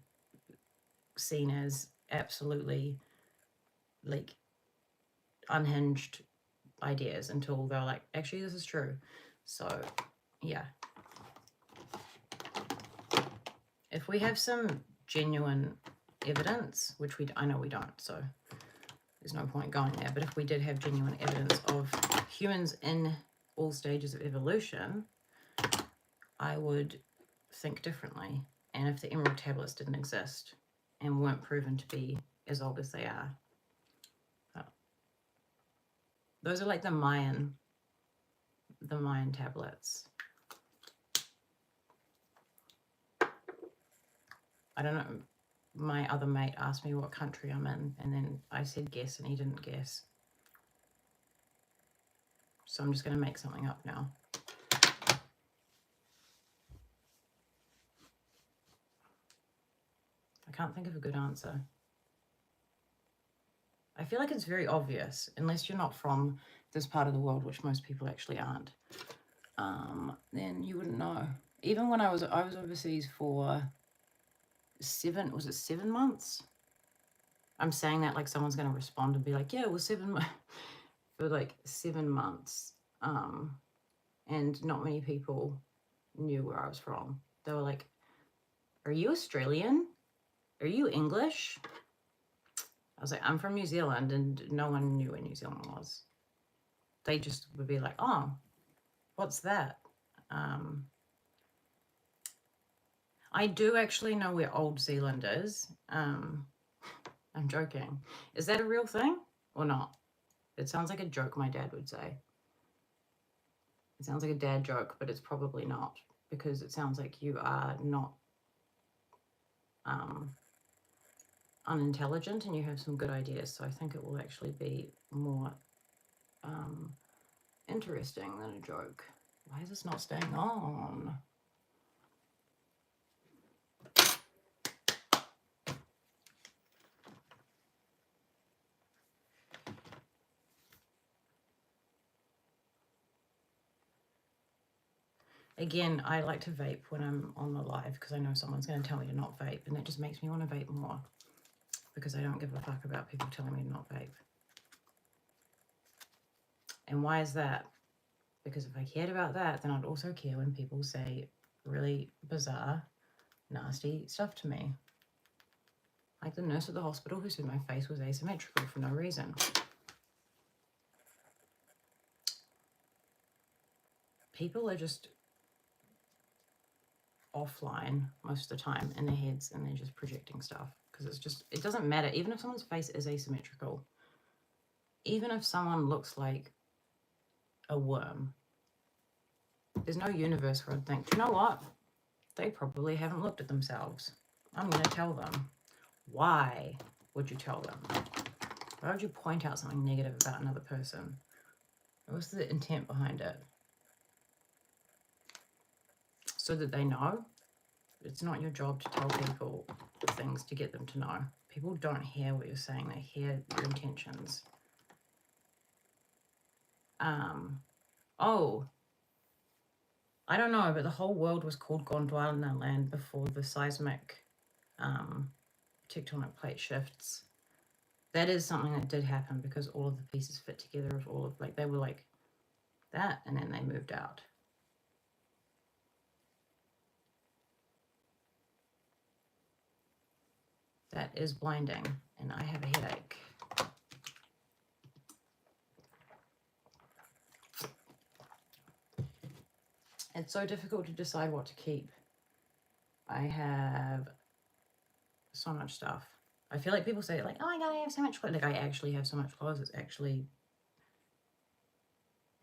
seen as absolutely like unhinged ideas until they're like, actually, this is true. So, yeah. If we have some genuine evidence, which I know we don't, so there's no point going there, but if we did have genuine evidence of humans in all stages of evolution, I would think differently. And if the emerald tablets didn't exist and weren't proven to be as old as they are, those are like the Mayan tablets. I don't know. My other mate asked me what country I'm in, and then I said guess, and he didn't guess. So I'm just going to make something up now. I can't think of a good answer. I feel like it's very obvious, unless you're not from this part of the world, which most people actually aren't. Then you wouldn't know. Even when I was overseas for 7 months? I'm saying that like someone's going to respond and be like, yeah, it was 7 months. For like 7 months. And not many people knew where I was from. They were like, are you Australian? Are you English? I was like, I'm from New Zealand, and no one knew where New Zealand was. They just would be like, oh, what's that? I do actually know where Old Zealand is. I'm joking. Is that a real thing or not? It sounds like a joke my dad would say. It sounds like a dad joke, but it's probably not, because it sounds like you are not unintelligent and you have some good ideas. So I think it will actually be more interesting than a joke. Why is this not staying on? Again, I like to vape when I'm on the live because I know someone's going to tell me to not vape, and that just makes me want to vape more because I don't give a fuck about people telling me to not vape. And why is that? Because if I cared about that, then I'd also care when people say really bizarre, nasty stuff to me. Like the nurse at the hospital who said my face was asymmetrical for no reason. People are just offline most of the time in their heads, and they're just projecting stuff because it doesn't matter. Even if someone's face is asymmetrical, even if someone looks like a worm, there's no universe where I'd think, you know what? They probably haven't looked at themselves. I'm going to tell them. Why would you tell them? Why would you point out something negative about another person? What's the intent behind it? So that they know. It's not your job to tell people things to get them to know. People don't hear what you're saying. They hear your intentions. Oh, I don't know, but the whole world was called Gondwana land before the seismic tectonic plate shifts. That is something that did happen because all of the pieces fit together of all of, like, they were like that, and then they moved out. That is blinding, and I have a headache. It's so difficult to decide what to keep. I have so much stuff. I feel like people say, like, oh my god, I have so much clothes. Like, I actually have so much clothes. It's actually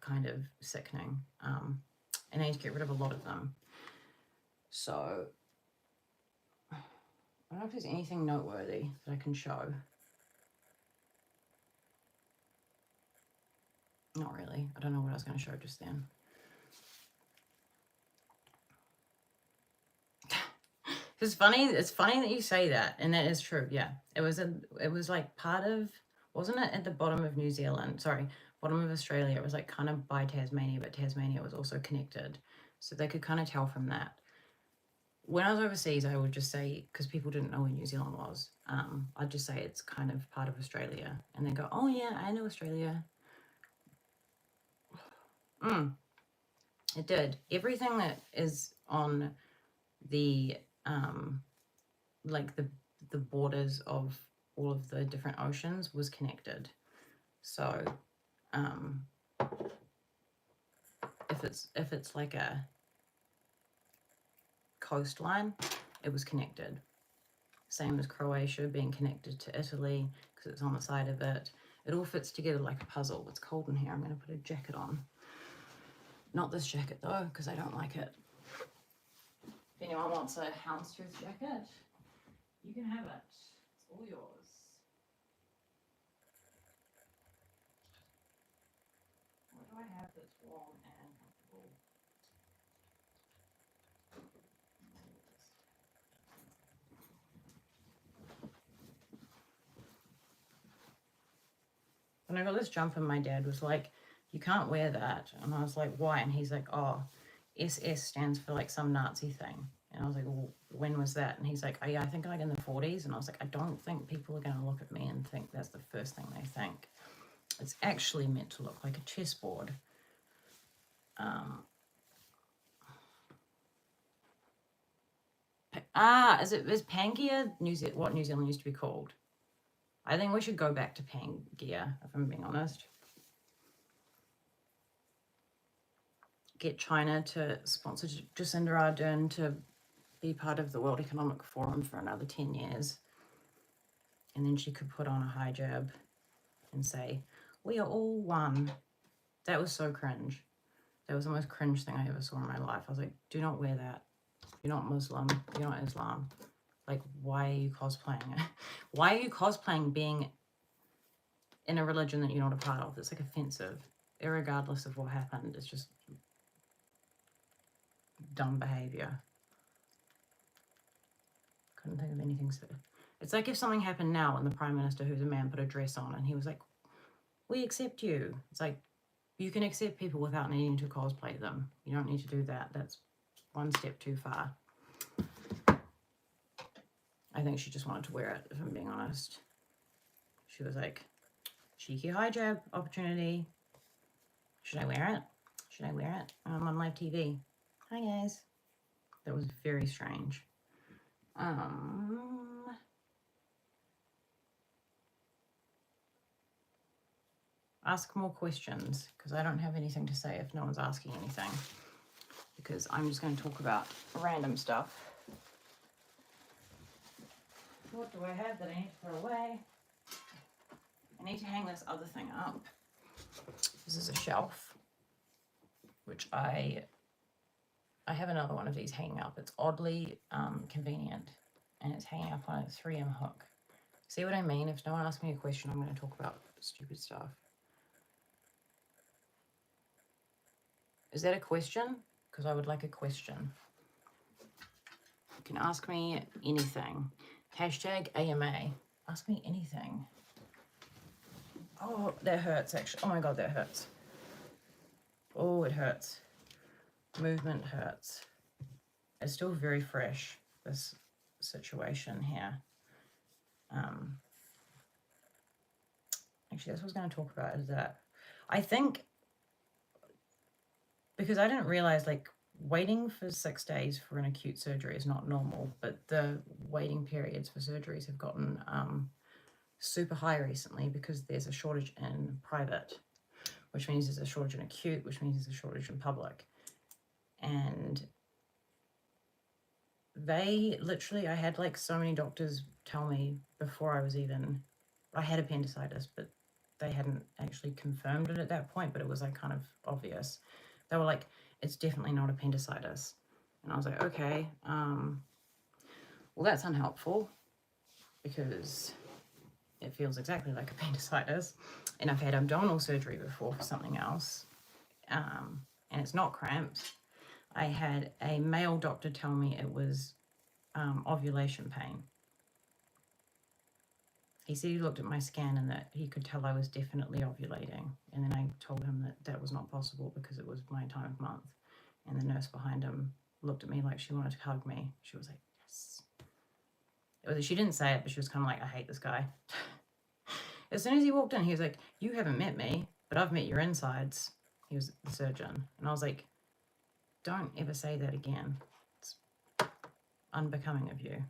kind of sickening. And I need to get rid of a lot of them. So, I don't know if there's anything noteworthy that I can show. Not really. I don't know what I was going to show just then. It's funny that you say that, and that is true. Yeah, it was like part of, wasn't it, at the bottom of New Zealand? Sorry, bottom of Australia. It was like kind of by Tasmania, but Tasmania was also connected, so they could kind of tell from that. When I was overseas, I would just say, because people didn't know where New Zealand was, I'd just say it's kind of part of Australia, and they go, "Oh yeah, I know Australia." It did. Everything that is on the like the borders of all of the different oceans was connected. So if it's like a coastline, it was connected. Same as Croatia being connected to Italy because it's on the side of it. It all fits together like a puzzle. It's cold in here. I'm going to put a jacket on. Not this jacket though, because I don't like it. If anyone wants a houndstooth jacket, you can have it. It's all yours. What do I have that's warm and comfortable? When I got this jumper, my dad was like, "You can't wear that." And I was like, "Why?" And he's like, "Oh, SS stands for like some Nazi thing." And I was like, "Well, when was that?" And he's like, "Oh yeah, I think like in the 40s." And I was like, "I don't think people are going to look at me and think that's the first thing they think. It's actually meant to look like a chessboard." Is Pangaea what New Zealand used to be called? I think we should go back to Pangaea, if I'm being honest. Get China to sponsor Jacinda Ardern to be part of the World Economic Forum for another 10 years. And then she could put on a hijab and say, "We are all one." That was so cringe. That was the most cringe thing I ever saw in my life. I was like, do not wear that. You're not Muslim. You're not Islam. Like, why are you cosplaying it? Why are you cosplaying being in a religion that you're not a part of? It's like offensive, irregardless of what happened. It's just dumb behavior. Couldn't think of anything so. It's like if something happened now and the Prime Minister, who's a man, put a dress on and he was like, "We accept you." It's like, you can accept people without needing to cosplay them. You don't need to do that. That's one step too far. I think she just wanted to wear it, if I'm being honest. She was like, cheeky hijab opportunity. Should I wear it? Should I wear it? I'm on live TV. Hi, guys. That was very strange. Ask more questions, because I don't have anything to say if no one's asking anything. Because I'm just going to talk about random stuff. What do I have that I need to throw away? I need to hang this other thing up. This is a shelf, which I have another one of these hanging up. It's oddly convenient, and it's hanging up on a 3M hook. See what I mean? If no one asks me a question, I'm going to talk about stupid stuff. Is that a question? Because I would like a question. You can ask me anything. Hashtag AMA. Ask me anything. Oh, that hurts actually. Oh my God, that hurts. Oh, it hurts. Movement hurts. It's still very fresh, this situation here. Actually, that's what I was going to talk about, is that I think, because I didn't realize, like, waiting for 6 days for an acute surgery is not normal, but the waiting periods for surgeries have gotten super high recently because there's a shortage in private, which means there's a shortage in acute, which means there's a shortage in public. And they literally, I had like so many doctors tell me before I had appendicitis, but they hadn't actually confirmed it at that point, but it was like kind of obvious. They were like, it's definitely not appendicitis. And I was like, okay, well, that's unhelpful because it feels exactly like appendicitis. And I've had abdominal surgery before for something else, and it's not cramps. I had a male doctor tell me it was ovulation pain. He said he looked at my scan and that he could tell I was definitely ovulating. And then I told him that that was not possible because it was my time of month. And the nurse behind him looked at me like she wanted to hug me. She was like, yes. She didn't say it, but she was kind of like, I hate this guy. As soon as he walked in, he was like, you haven't met me, but I've met your insides. He was the surgeon. And I was like, don't ever say that again. It's unbecoming of you.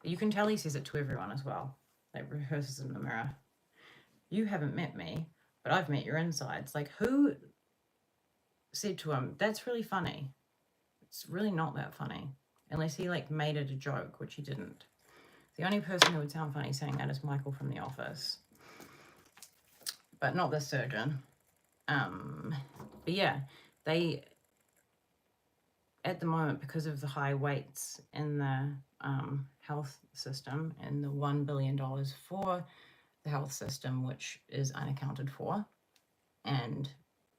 You can tell he says it to everyone as well. Like, rehearses in the mirror. You haven't met me, but I've met your insides. Like, who said to him, that's really funny? It's really not that funny. Unless he, like, made it a joke, which he didn't. The only person who would sound funny saying that is Michael from The Office. But not the surgeon. But yeah, they, at the moment, because of the high weights in the health system and the $1 billion for the health system, which is unaccounted for, and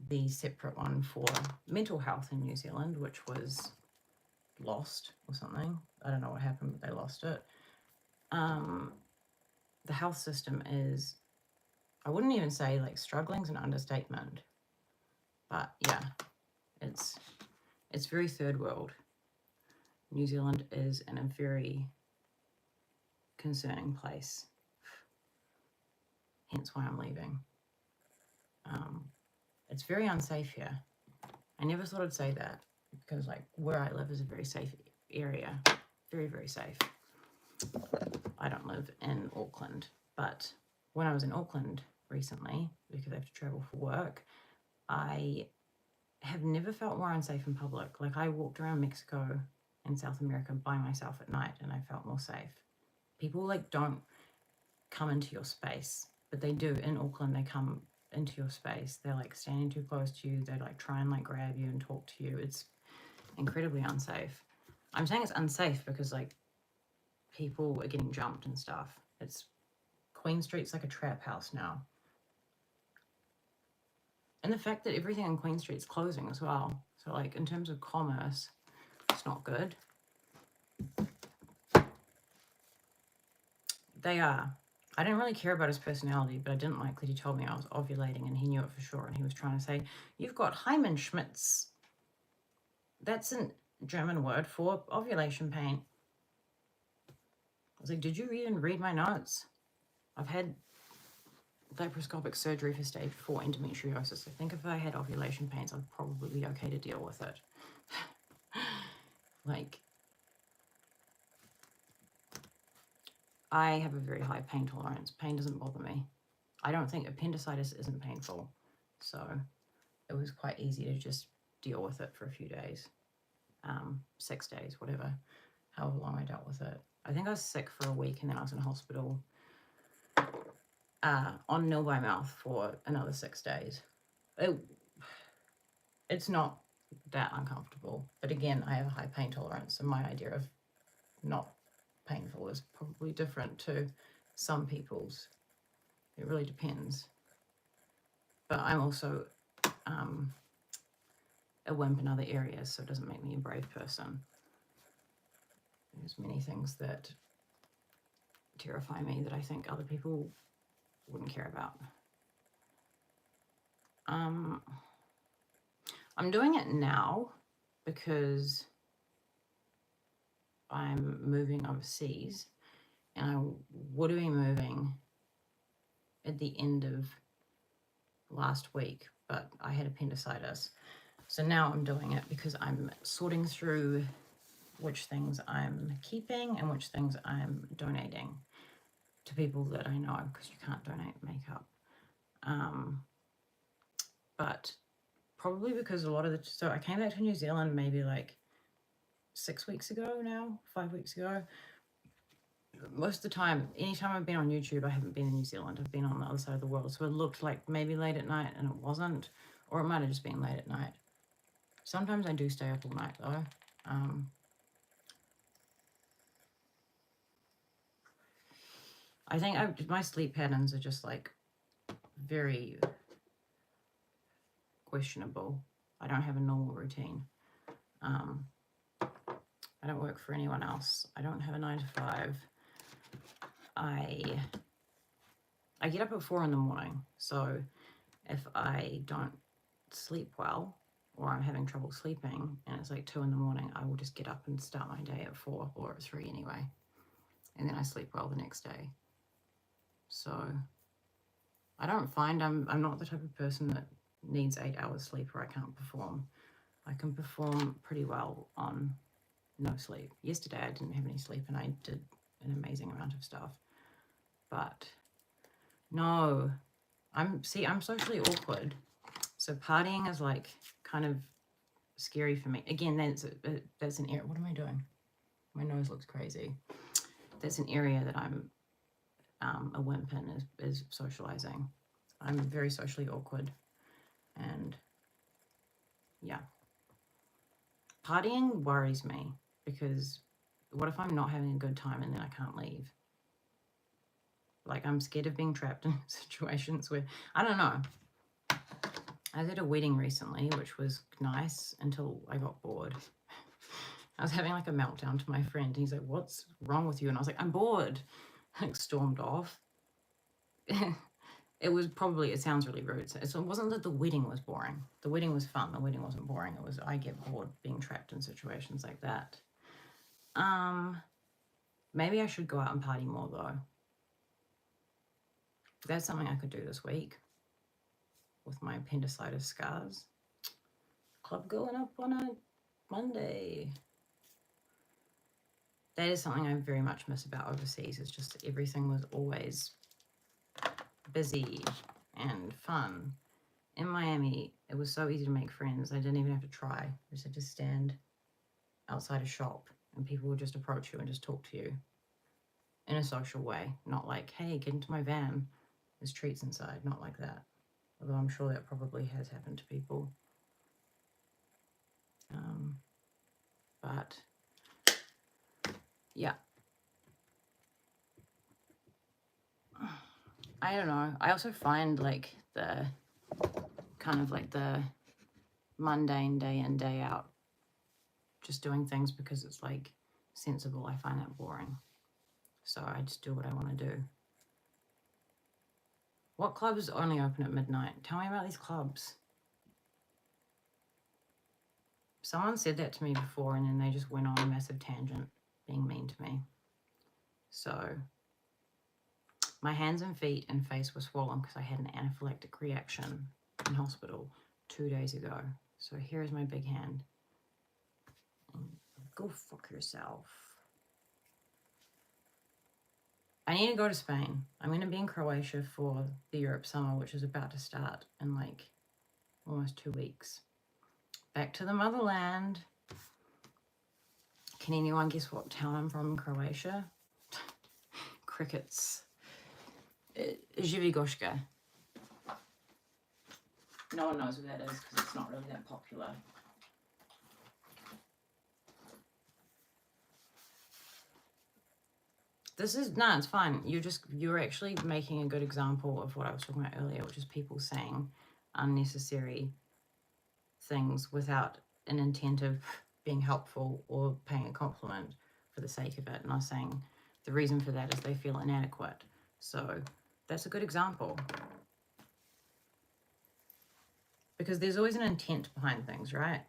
the separate one for mental health in New Zealand, which was lost or something. I don't know what happened, but they lost it. The health system is, I wouldn't even say like struggling's an understatement, but yeah, it's very third world. New Zealand is in a very concerning place, hence why I'm leaving. It's very unsafe here. I never thought I'd say that because like where I live is a very safe area, very, very safe. I don't live in Auckland, but when I was in Auckland recently, because I have to travel for work, I have never felt more unsafe in public. Like, I walked around Mexico and South America by myself at night and I felt more safe. People like don't come into your space, but they do. In Auckland, they come into your space. They're like standing too close to you. They like try and like grab you and talk to you. It's incredibly unsafe. I'm saying it's unsafe because like people are getting jumped and stuff. It's Queen Street's like a trap house now. And the fact that everything on Queen Street's closing as well. So like in terms of commerce, it's not good. They are. I didn't really care about his personality, but I didn't like that he told me I was ovulating and he knew it for sure. And he was trying to say, you've got Heimenschmidt's. That's a German word for ovulation pain. I was like, did you even read my notes? I've had laparoscopic surgery for stage 4 endometriosis. I think if I had ovulation pains, I'd probably be okay to deal with it. Like, I have a very high pain tolerance. Pain doesn't bother me. I don't think appendicitis isn't painful. So it was quite easy to just deal with it for a few days. 6 days, whatever, however long I dealt with it. I think I was sick for a week and then I was in hospital on nil by mouth for another 6 days. It's not that uncomfortable, but again, I have a high pain tolerance, and my idea of not painful is probably different to some people's. It really depends. But I'm also a wimp in other areas, so it doesn't make me a brave person. There's many things that terrify me that I think other people wouldn't care about. I'm doing it now because I'm moving overseas, and I would have been moving at the end of last week, but I had appendicitis. So now I'm doing it because I'm sorting through which things I'm keeping and which things I'm donating to people that I know, because you can't donate makeup. But probably because a lot of so I came back to New Zealand maybe like 6 weeks ago now, 5 weeks ago. Most of the time, anytime I've been on YouTube, I haven't been in New Zealand. I've been on the other side of the world. So it looked like maybe late at night, and it wasn't. Or it might have just been late at night. Sometimes I do stay up all night though. I think my sleep patterns are just like very questionable. I don't have a normal routine. I don't work for anyone else. I don't have a 9 to 5. I get up at 4 in the morning. So if I don't sleep well, or I'm having trouble sleeping and it's like 2 in the morning, I will just get up and start my day at 4 or at 3 anyway. And then I sleep well the next day. So I don't find I'm not the type of person that needs 8 hours sleep or I can't perform. I can perform pretty well on no sleep. Yesterday I didn't have any sleep and I did an amazing amount of stuff. But no, I'm socially awkward. So partying is like kind of scary for me. Again, that's an area. What am I doing? My nose looks crazy. That's an area that I'm a wimp in, is socializing. I'm very socially awkward, and yeah, partying worries me, because what if I'm not having a good time and then I can't leave? Like, I'm scared of being trapped in situations where, I don't know. I was at a wedding recently, which was nice until I got bored. I was having like a meltdown to my friend. And he's like, "What's wrong with you?" And I was like, "I'm bored." Like, stormed off. It sounds really rude. So it wasn't that the wedding was boring. The wedding was fun. The wedding wasn't boring. It was, I get bored being trapped in situations like that. Maybe I should go out and party more though. That's something I could do this week with my appendicitis scars. Club going up on a Monday. That is something I very much miss about overseas. It's just everything was always busy and fun. In Miami, it was so easy to make friends. I didn't even have to try. I just had to stand outside a shop and people would just approach you and just talk to you in a social way. Not like, "Hey, get into my van. There's treats inside." Not like that. Although I'm sure that probably has happened to people. But yeah. I don't know. I also find like the kind of like the mundane day in, day out, just doing things because it's like sensible, I find that boring. So I just do what I want to do. What clubs only open at midnight? Tell me about these clubs. Someone said that to me before and then they just went on a massive tangent being mean to me. So my hands and feet and face were swollen because I had an anaphylactic reaction in hospital 2 days ago. So here is my big hand. Go fuck yourself. I need to go to Spain. I'm going to be in Croatia for the Europe summer, which is about to start in like almost 2 weeks. Back to the motherland. Can anyone guess what town I'm from in Croatia? Crickets. Zhivigoshka. No one knows who that is because it's not really that popular. This is, no, it's fine. You're actually making a good example of what I was talking about earlier, which is people saying unnecessary things without an intent of being helpful or paying a compliment for the sake of it. And I was saying the reason for that is they feel inadequate. So that's a good example. Because there's always an intent behind things, right?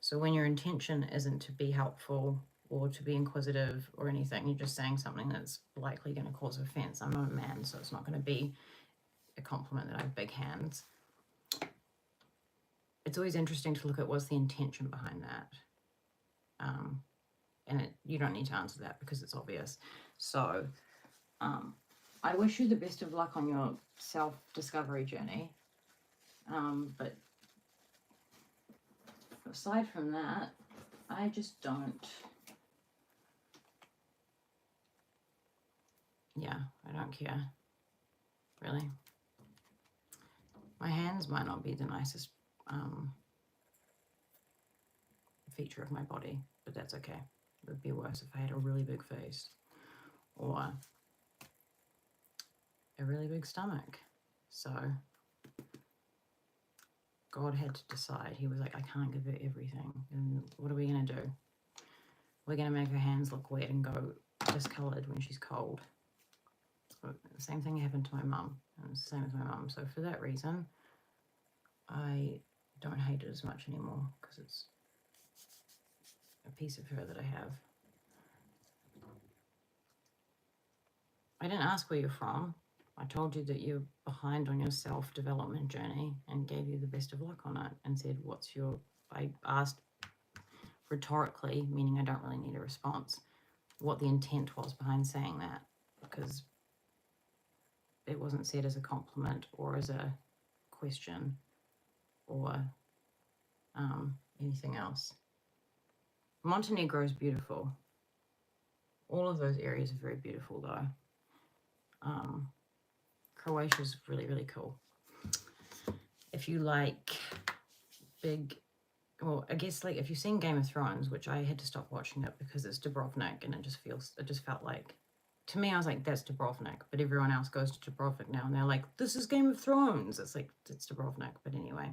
So when your intention isn't to be helpful or to be inquisitive or anything, you're just saying something that's likely going to cause offense. I'm not a man, so it's not going to be a compliment that I have big hands. It's always interesting to look at what's the intention behind that. And you don't need to answer that because it's obvious. So I wish you the best of luck on your self-discovery journey. But aside from that, I just don't. Yeah, I don't care. Really. My hands might not be the nicest feature of my body, but that's okay. It would be worse if I had a really big face or a really big stomach. So God had to decide. He was like, I can't give her everything. And what are we going to do? We're going to make her hands look wet and go discolored when she's cold. The same thing happened to my mum. And it's the same as my mum. So for that reason, I don't hate it as much anymore because it's a piece of her that I have. I didn't ask where you're from. I told you that you're behind on your self-development journey and gave you the best of luck on it and said, I asked rhetorically, meaning I don't really need a response, what the intent was behind saying that, because it wasn't said as a compliment or as a question or anything else. Montenegro is beautiful. All of those areas are very beautiful though. Croatia is really, really cool. If you like big, well, I guess like if you've seen Game of Thrones, which I had to stop watching it because it's Dubrovnik and it just felt like, to me, I was like, that's Dubrovnik, but everyone else goes to Dubrovnik now and they're like, this is Game of Thrones. It's like, it's Dubrovnik, but anyway.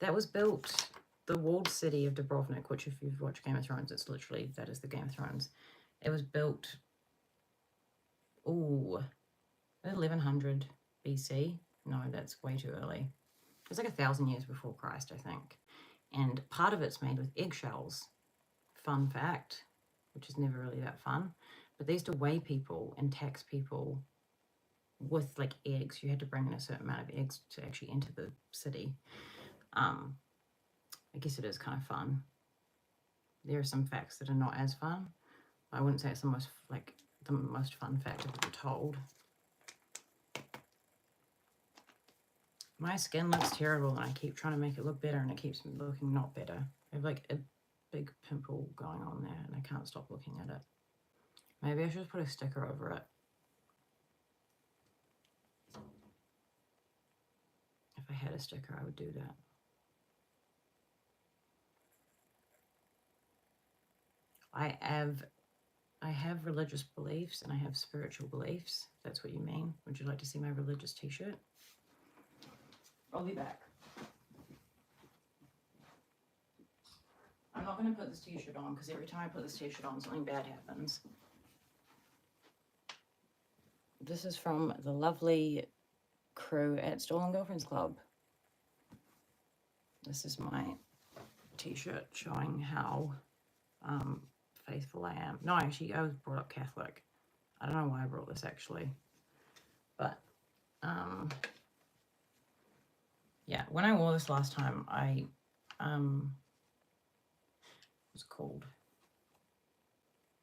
That was built, the walled city of Dubrovnik, which if you've watched Game of Thrones, it's literally, that is the Game of Thrones. It was built, 1100 BC. No, that's way too early. It's like 1,000 years before Christ, I think. And part of it's made with eggshells. Fun fact, which is never really that fun. But they used to weigh people and tax people with like eggs. You had to bring in a certain amount of eggs to actually enter the city. I guess it is kind of fun. There are some facts that are not as fun. I wouldn't say it's the most fun fact I've ever told. My skin looks terrible and I keep trying to make it look better and it keeps looking not better. I have like a big pimple going on there and I can't stop looking at it. Maybe I should put a sticker over it. If I had a sticker, I would do that. I have religious beliefs and I have spiritual beliefs. If that's what you mean. Would you like to see my religious t-shirt? I'll be back. I'm not going to put this t-shirt on because every time I put this t-shirt on, something bad happens. This is from the lovely crew at Stolen Girlfriends Club. This is my t-shirt showing how faithful I am. No, actually, I was brought up Catholic. I don't know why I brought this actually. But, yeah, when I wore this last time, what's it called?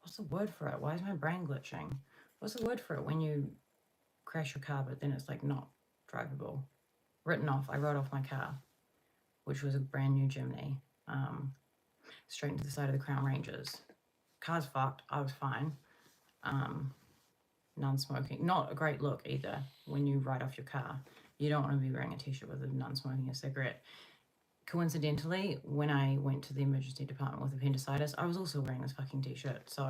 What's the word for it? Why is my brain glitching? What's the word for it when you crash your car, but then it's like not drivable? Written off. I wrote off my car, which was a brand new Jimny, straight into the side of the Crown Rangers. Car's fucked. I was fine. non-smoking. Not a great look either when you ride off your car. You don't want to be wearing a t-shirt with a non-smoking a cigarette. Coincidentally, when I went to the emergency department with appendicitis, I was also wearing this fucking t-shirt. So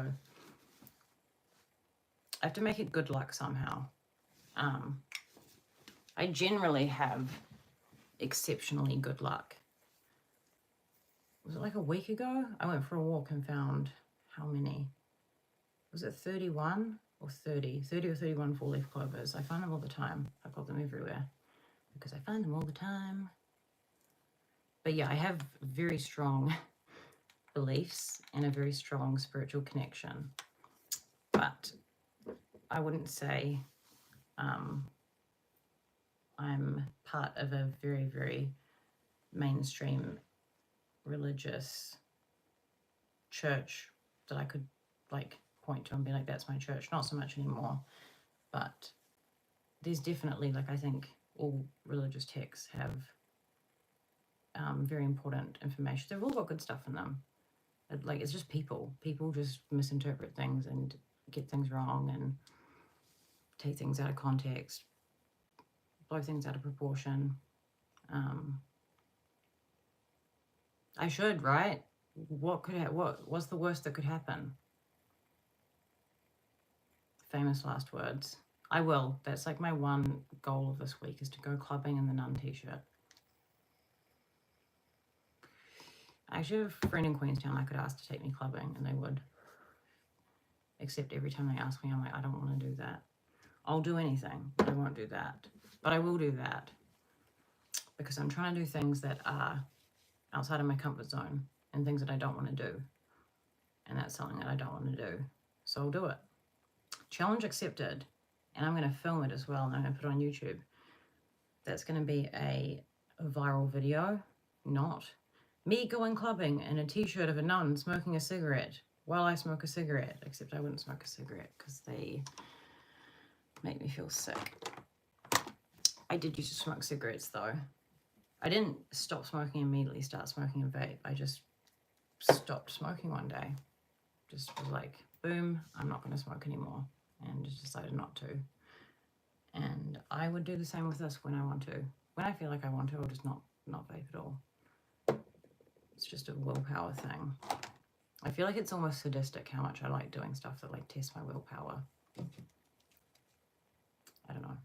I have to make it good luck somehow. I generally have exceptionally good luck. Was it like a week ago? I went for a walk and found how many? Was it 31 or 30? 30 or 31 four-leaf clovers. I find them all the time. I've got them everywhere because I find them all the time. But yeah, I have very strong beliefs and a very strong spiritual connection. But I wouldn't say I'm part of a very, very mainstream religious church that I could like point to and be like, that's my church. Not so much anymore. But there's definitely, like, I think all religious texts have very important information. They've all got good stuff in them. Like, it's just people. People just misinterpret things and get things wrong and take things out of context, blow things out of proportion. I should, right? What's the worst that could happen? Famous last words. I will. That's like my one goal of this week, is to go clubbing in the nun t-shirt. I actually have a friend in Queenstown I could ask to take me clubbing, and they would. Except every time they ask me, I'm like, I don't want to do that. I'll do anything, but I won't do that. But I will do that because I'm trying to do things that are outside of my comfort zone and things that I don't want to do. And that's something that I don't want to do. So I'll do it. Challenge accepted. And I'm going to film it as well, and I'm going to put it on YouTube. That's going to be a viral video, not me going clubbing in a t-shirt of a nun smoking a cigarette while I smoke a cigarette. Except I wouldn't smoke a cigarette because they make me feel sick. I did used to smoke cigarettes though. I didn't stop smoking immediately, start smoking a vape. I just stopped smoking one day. Just was like, boom, I'm not going to smoke anymore. And just decided not to. And I would do the same with this when I want to. When I feel like I want to, I'll just not vape at all. It's just a willpower thing. I feel like it's almost sadistic how much I like doing stuff that like tests my willpower. I don't know.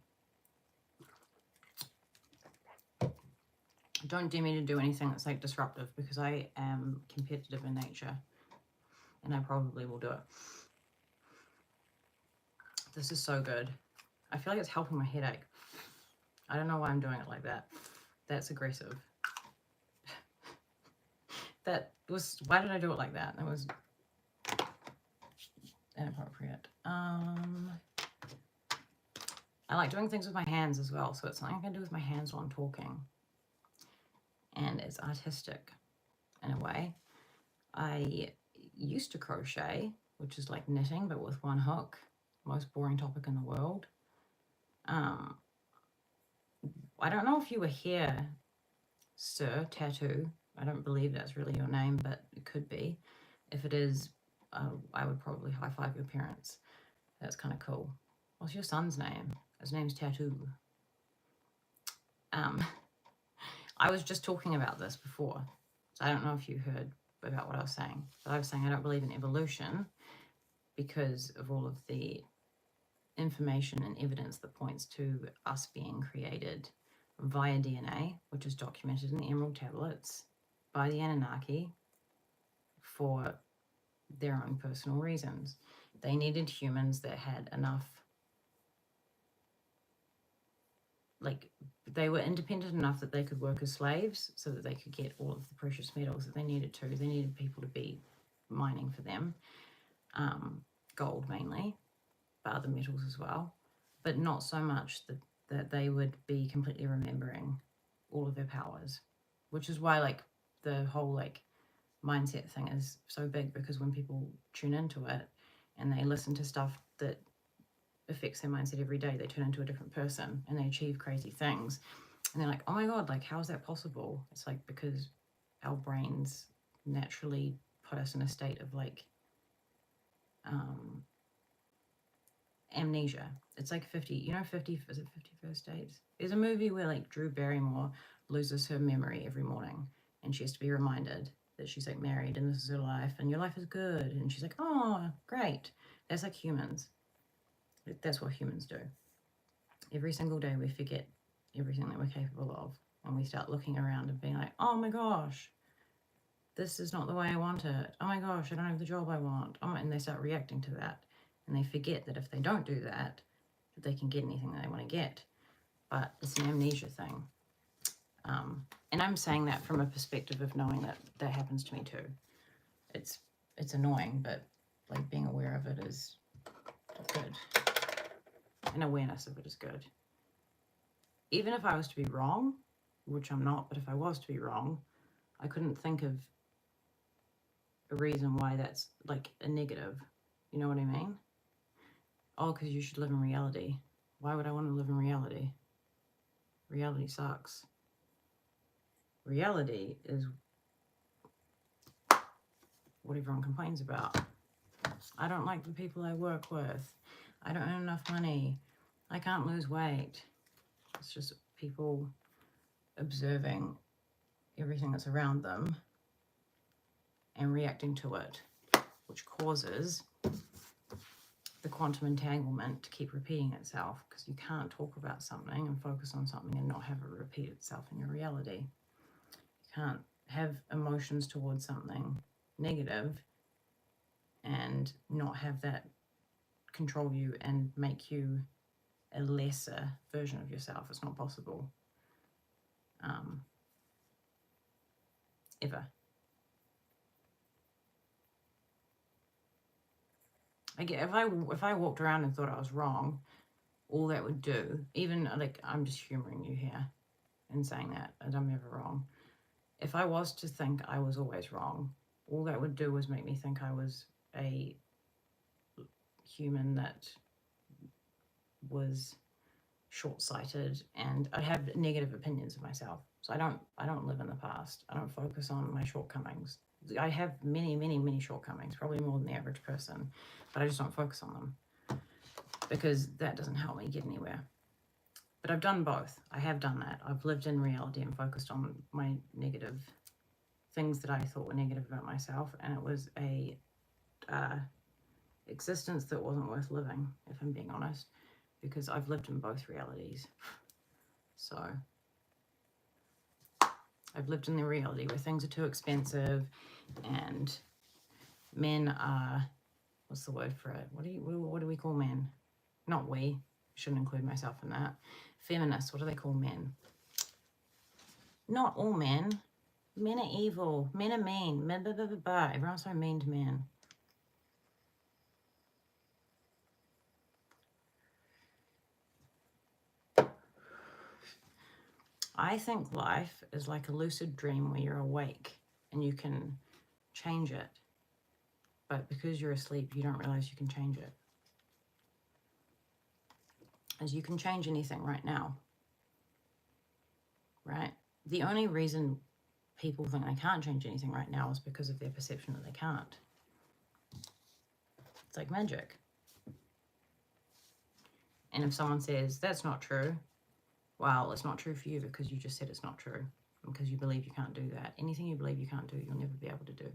Don't dare me to do anything that's like disruptive because I am competitive in nature and I probably will do it. This is so good. I feel like it's helping my headache. I don't know why I'm doing it like that. That's aggressive. Why did I do it like that? That was inappropriate. I like doing things with my hands as well. So it's something I can do with my hands while I'm talking. And it's artistic in a way. I used to crochet, which is like knitting, but with one hook. Most boring topic in the world. I don't know if you were here, Sir Tattoo. I don't believe that's really your name, but it could be. If it is, I would probably high-five your parents. That's kind of cool. What's your son's name? His name's Tattoo. I was just talking about this before, so I don't know if you heard about what I was saying. But I was saying I don't believe in evolution because of all of the information and evidence that points to us being created via DNA, which is documented in the Emerald Tablets by the Anunnaki for their own personal reasons. They needed humans that had enough, like, they were independent enough that they could work as slaves so that they could get all of the precious metals that they needed to. They needed people to be mining for them, gold mainly, but other metals as well, but not so much that they would be completely remembering all of their powers, which is why like the whole like mindset thing is so big, because when people tune into it and they listen to stuff that affects their mindset every day, they turn into a different person and they achieve crazy things, and they're like, oh my god, like how is that possible? It's like because our brains naturally put us in a state of like amnesia. It's like 50, you know, 50, is it 50 First Dates? There's a movie where like Drew Barrymore loses her memory every morning and she has to be reminded that she's like married and this is her life and your life is good. And she's like, oh, great. That's like humans. That's what humans do. Every single day we forget everything that we're capable of and we start looking around and being like, oh my gosh, this is not the way I want it. Oh my gosh, I don't have the job I want. Oh, and they start reacting to that. And they forget that if they don't do that, that they can get anything that they want to get. But it's an amnesia thing. And I'm saying that from a perspective of knowing that that happens to me too. It's annoying, but like being aware of it is good. And awareness of it is good. Even if I was to be wrong, which I'm not, but if I was to be wrong, I couldn't think of a reason why that's like a negative. You know what I mean? Oh, because you should live in reality. Why would I want to live in reality? Reality sucks. Reality is what everyone complains about. I don't like the people I work with. I don't earn enough money. I can't lose weight. It's just people observing everything that's around them and reacting to it, which causes the quantum entanglement to keep repeating itself, because you can't talk about something and focus on something and not have it repeat itself in your reality. You can't have emotions towards something negative and not have that control you and make you a lesser version of yourself. It's not possible. Ever. If I walked around and thought I was wrong, all that would do, even like I'm just humoring you here in saying that I'm never wrong. If I was to think I was always wrong, all that would do was make me think I was a human that was short-sighted, and I'd have negative opinions of myself. So I don't live in the past. I don't focus on my shortcomings. I have many, many, many shortcomings, probably more than the average person, but I just don't focus on them because that doesn't help me get anywhere. But I've done both. I have done that. I've lived in reality and focused on my negative things that I thought were negative about myself, and it was a existence that wasn't worth living, if I'm being honest, because I've lived in both realities. So I've lived in the reality where things are too expensive and men are, what's the word for it? What do we call men? Not we. Shouldn't include myself in that. Feminists, what do they call men? Not all men. Men are evil. Men are mean. Men, blah, blah, blah, blah. Everyone's so mean to men. I think life is like a lucid dream where you're awake and you can change it. But because you're asleep, you don't realize you can change it. As you can change anything right now. Right? The only reason people think they can't change anything right now is because of their perception that they can't. It's like magic. And if someone says, that's not true, well, it's not true for you because you just said it's not true. Because you believe you can't do that. Anything you believe you can't do, you'll never be able to do.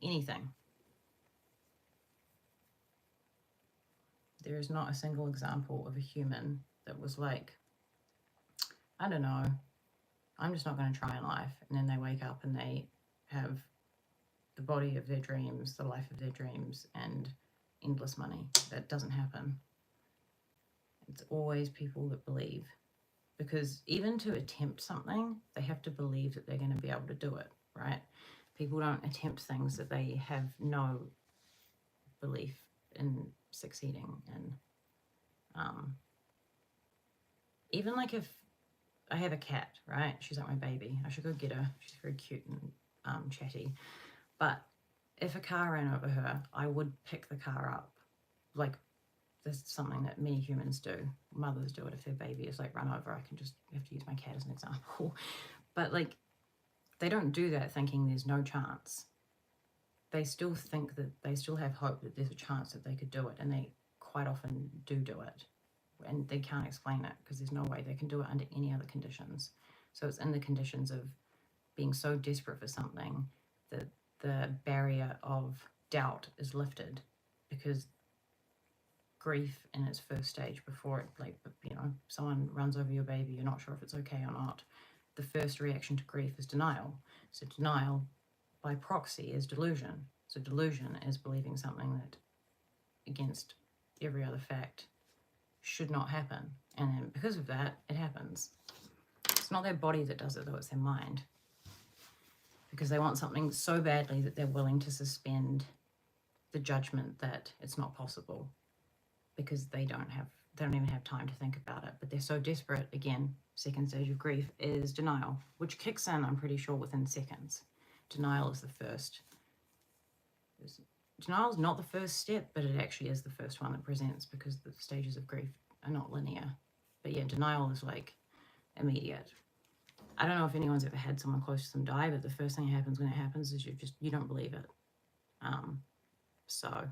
Anything. There is not a single example of a human that was like, I don't know, I'm just not going to try in life. And then they wake up and they have the body of their dreams, the life of their dreams, and endless money. That doesn't happen. It's always people that believe. Because even to attempt something, they have to believe that they're going to be able to do it, right? People don't attempt things that they have no belief in succeeding in. Even like if I have a cat, right? She's like my baby. I should go get her. She's very cute and chatty. But if a car ran over her, I would pick the car up. Like, this is something that many humans do. Mothers do it if their baby is like run over. I have to use my cat as an example. But like, they don't do that thinking there's no chance. they still think that they still have hope that there's a chance that they could do it, and they quite often do it, and they can't explain it because there's no way they can do it under any other conditions. So it's in the conditions of being so desperate for something that the barrier of doubt is lifted, because grief in its first stage, before it, like, you know, someone runs over your baby, you're not sure if it's okay or not, the first reaction to grief is denial. So denial by proxy is delusion. So delusion is believing something that, against every other fact, should not happen, and then because of that it happens. It's not their body that does it though, it's their mind, because they want something so badly that they're willing to suspend the judgment that it's not possible, because they don't even have time to think about it, but they're so desperate. Again, second stage of grief is denial, which kicks in, I'm pretty sure, within seconds. Denial is the first. Denial is not the first step, but it actually is the first one that presents, because the stages of grief are not linear. But yeah, denial is like immediate. I don't know if anyone's ever had someone close to them die, but the first thing that happens when it happens is you don't believe it. So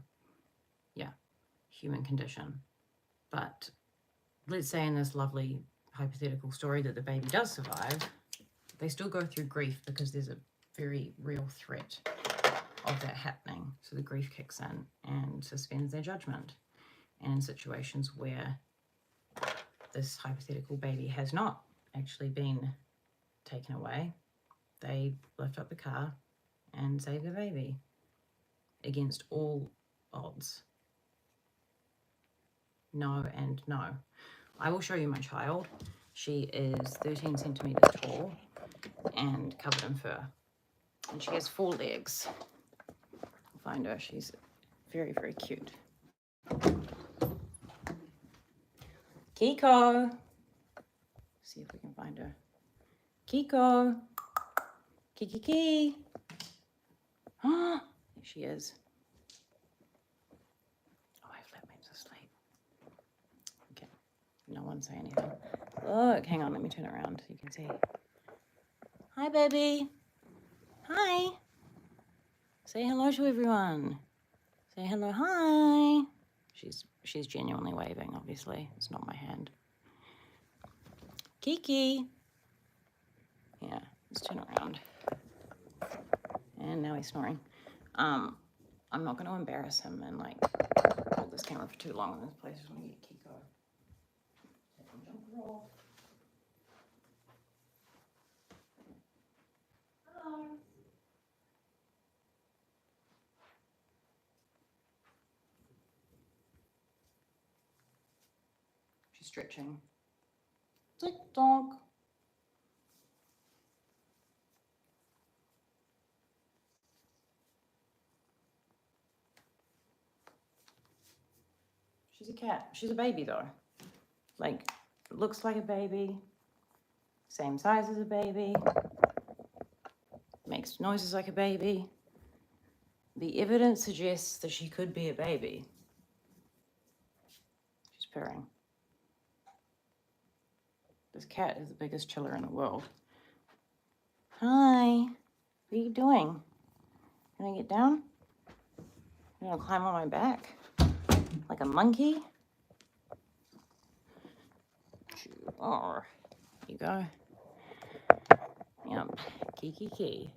yeah, human condition. But let's say in this lovely hypothetical story that the baby does survive, they still go through grief because there's a very real threat of that happening. So the grief kicks in and suspends their judgment. And in situations where this hypothetical baby has not actually been taken away, they lift up the car and save the baby against all odds. No and no. I will show you my child. She is 13 centimeters tall and covered in fur, and she has 4 legs. I'll find her. She's very, very cute. Kiko. See if we can find her. Kiko. Kiki. Ah, there she is. Oh, my flatmate's asleep. Okay, no one say anything. Look, hang on, let me turn it around so you can see. Hi, baby. Hi. Say hello to everyone. Say hello, hi. She's genuinely waving, obviously. It's not my hand. Kiki. Yeah, let's turn around. And now he's snoring. I'm not going to embarrass him and like hold this camera for too long in this place. I just want to get Kiko. Jump off. Hello. She's stretching. Tick tock. She's a cat. She's a baby though. Like, looks like a baby. Same size as a baby. Makes noises like a baby. The evidence suggests that she could be a baby. She's purring. This cat is the biggest chiller in the world. Hi. What are you doing? Gonna get down? You're gonna climb on my back? Like a monkey? Sure. Here you go. Yep. Kiki.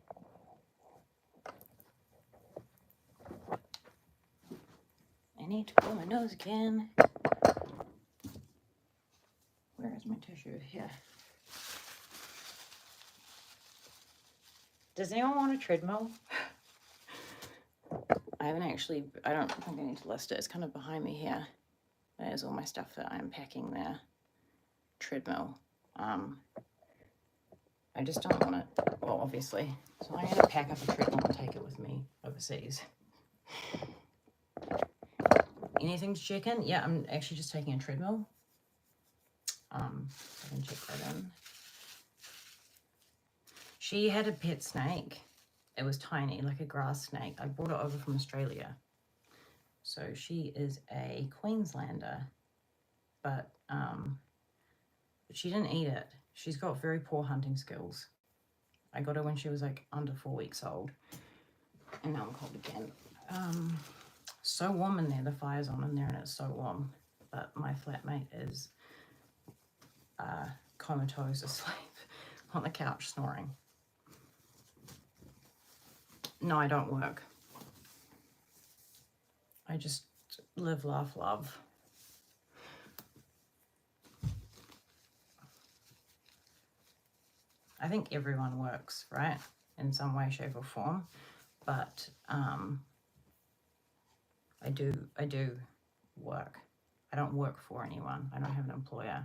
I need to blow my nose again. Where is my tissue? Here. Does anyone want a treadmill? I don't think I need to list it. It's kind of behind me here. There's all my stuff that I'm packing there. Treadmill. I just don't want it, well, obviously. So I'm going to pack up a treadmill and take it with me overseas. Anything to check in? Yeah, I'm actually just taking a treadmill. I can check that in. She had a pet snake. It was tiny, like a grass snake. I brought it over from Australia. So she is a Queenslander, but she didn't eat it. She's got very poor hunting skills. I got her when she was like under 4 weeks old. And now I'm cold again. So warm in there. The fire's on in there and it's so warm. But my flatmate is comatose asleep on the couch snoring. No, I don't work. I just live, laugh, love. I think everyone works, right? In some way, shape or form. But I do work. I don't work for anyone. I don't have an employer.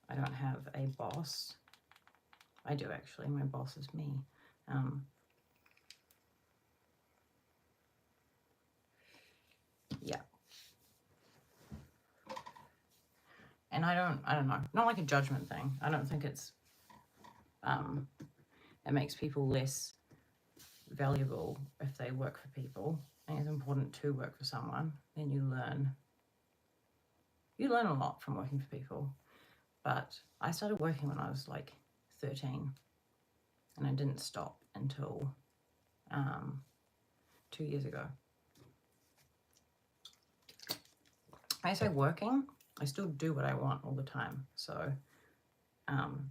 I don't have a boss. I do actually. My boss is me. Yeah. And I don't know. Not like a judgment thing. I don't think it's it makes people less valuable if they work for people. I think it's important to work for someone. Then you learn a lot from working for people. But I started working when I was like 13 and I didn't stop until 2 years ago. I say working, I still do what I want all the time. So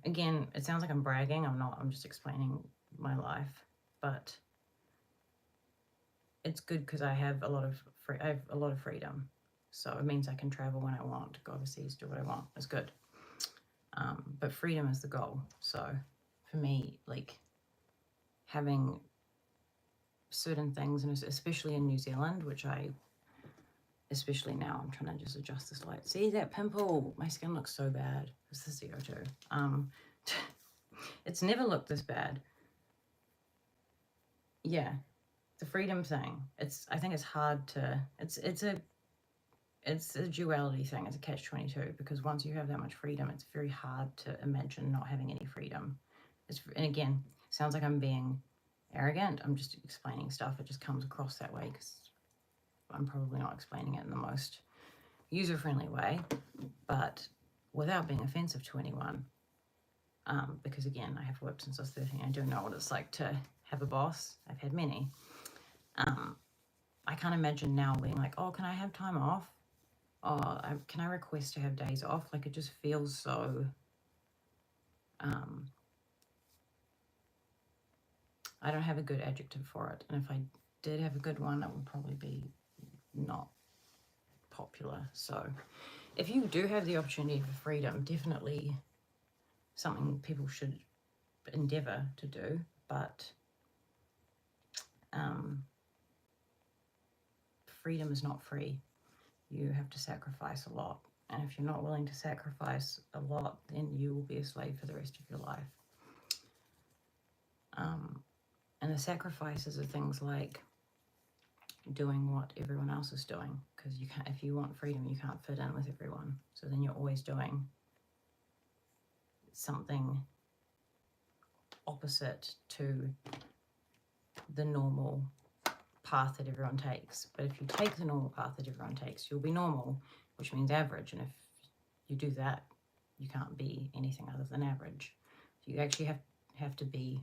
again, it sounds like I'm bragging. I'm not. I'm just explaining my life. But it's good because I have a lot of freedom. So it means I can travel when I want, go overseas, do what I want. It's good. But freedom is the goal. So for me, like having certain things, and especially in New Zealand, especially now, I'm trying to just adjust this light. See that pimple? My skin looks so bad. It's the CO2. It's never looked this bad. Yeah, the freedom thing. I think it's hard to. It's a duality thing. It's a catch-22 because once you have that much freedom, it's very hard to imagine not having any freedom. And again, sounds like I'm being arrogant. I'm just explaining stuff. It just comes across that way because I'm probably not explaining it in the most user-friendly way, but without being offensive to anyone. Because again, I have worked since I was 13. I do know what it's like to have a boss. I've had many. I can't imagine now being like, oh, can I have time off? Oh, can I request to have days off? Like it just feels so, I don't have a good adjective for it. And if I did have a good one, it would probably be not popular. So if you do have the opportunity for freedom, definitely something people should endeavor to do, but freedom is not free. You have to sacrifice a lot. And if you're not willing to sacrifice a lot, then you will be a slave for the rest of your life. And the sacrifices are things like doing what everyone else is doing, because you can't. If you want freedom, you can't fit in with everyone. So then you're always doing something opposite to the normal path that everyone takes. But if you take the normal path that everyone takes, you'll be normal, which means average. And if you do that, you can't be anything other than average. So you actually have to be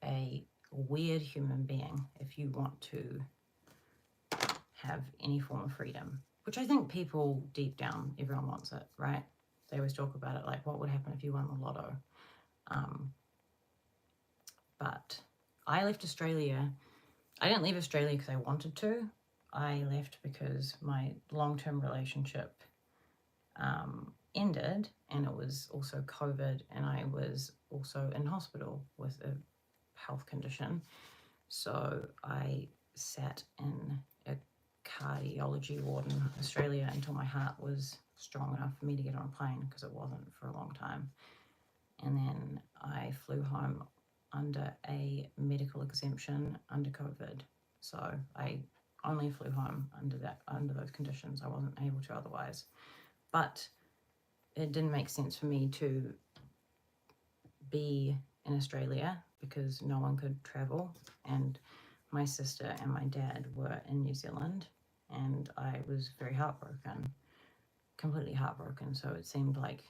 a weird human being if you want to have any form of freedom, which I think people deep down, everyone wants it, right? They always talk about it like, what would happen if you won the lotto? But I left Australia. I didn't leave Australia because I wanted to. I left because my long-term relationship ended, and it was also COVID, and I was also in hospital with a health condition. So I sat in a cardiology ward in Australia until my heart was strong enough for me to get on a plane, because it wasn't for a long time. And then I flew home under a medical exemption under COVID. So I only flew home under those conditions. I wasn't able to otherwise. But it didn't make sense for me to be in Australia because no one could travel, and my sister and my dad were in New Zealand, and I was very heartbroken, completely heartbroken. So it seemed like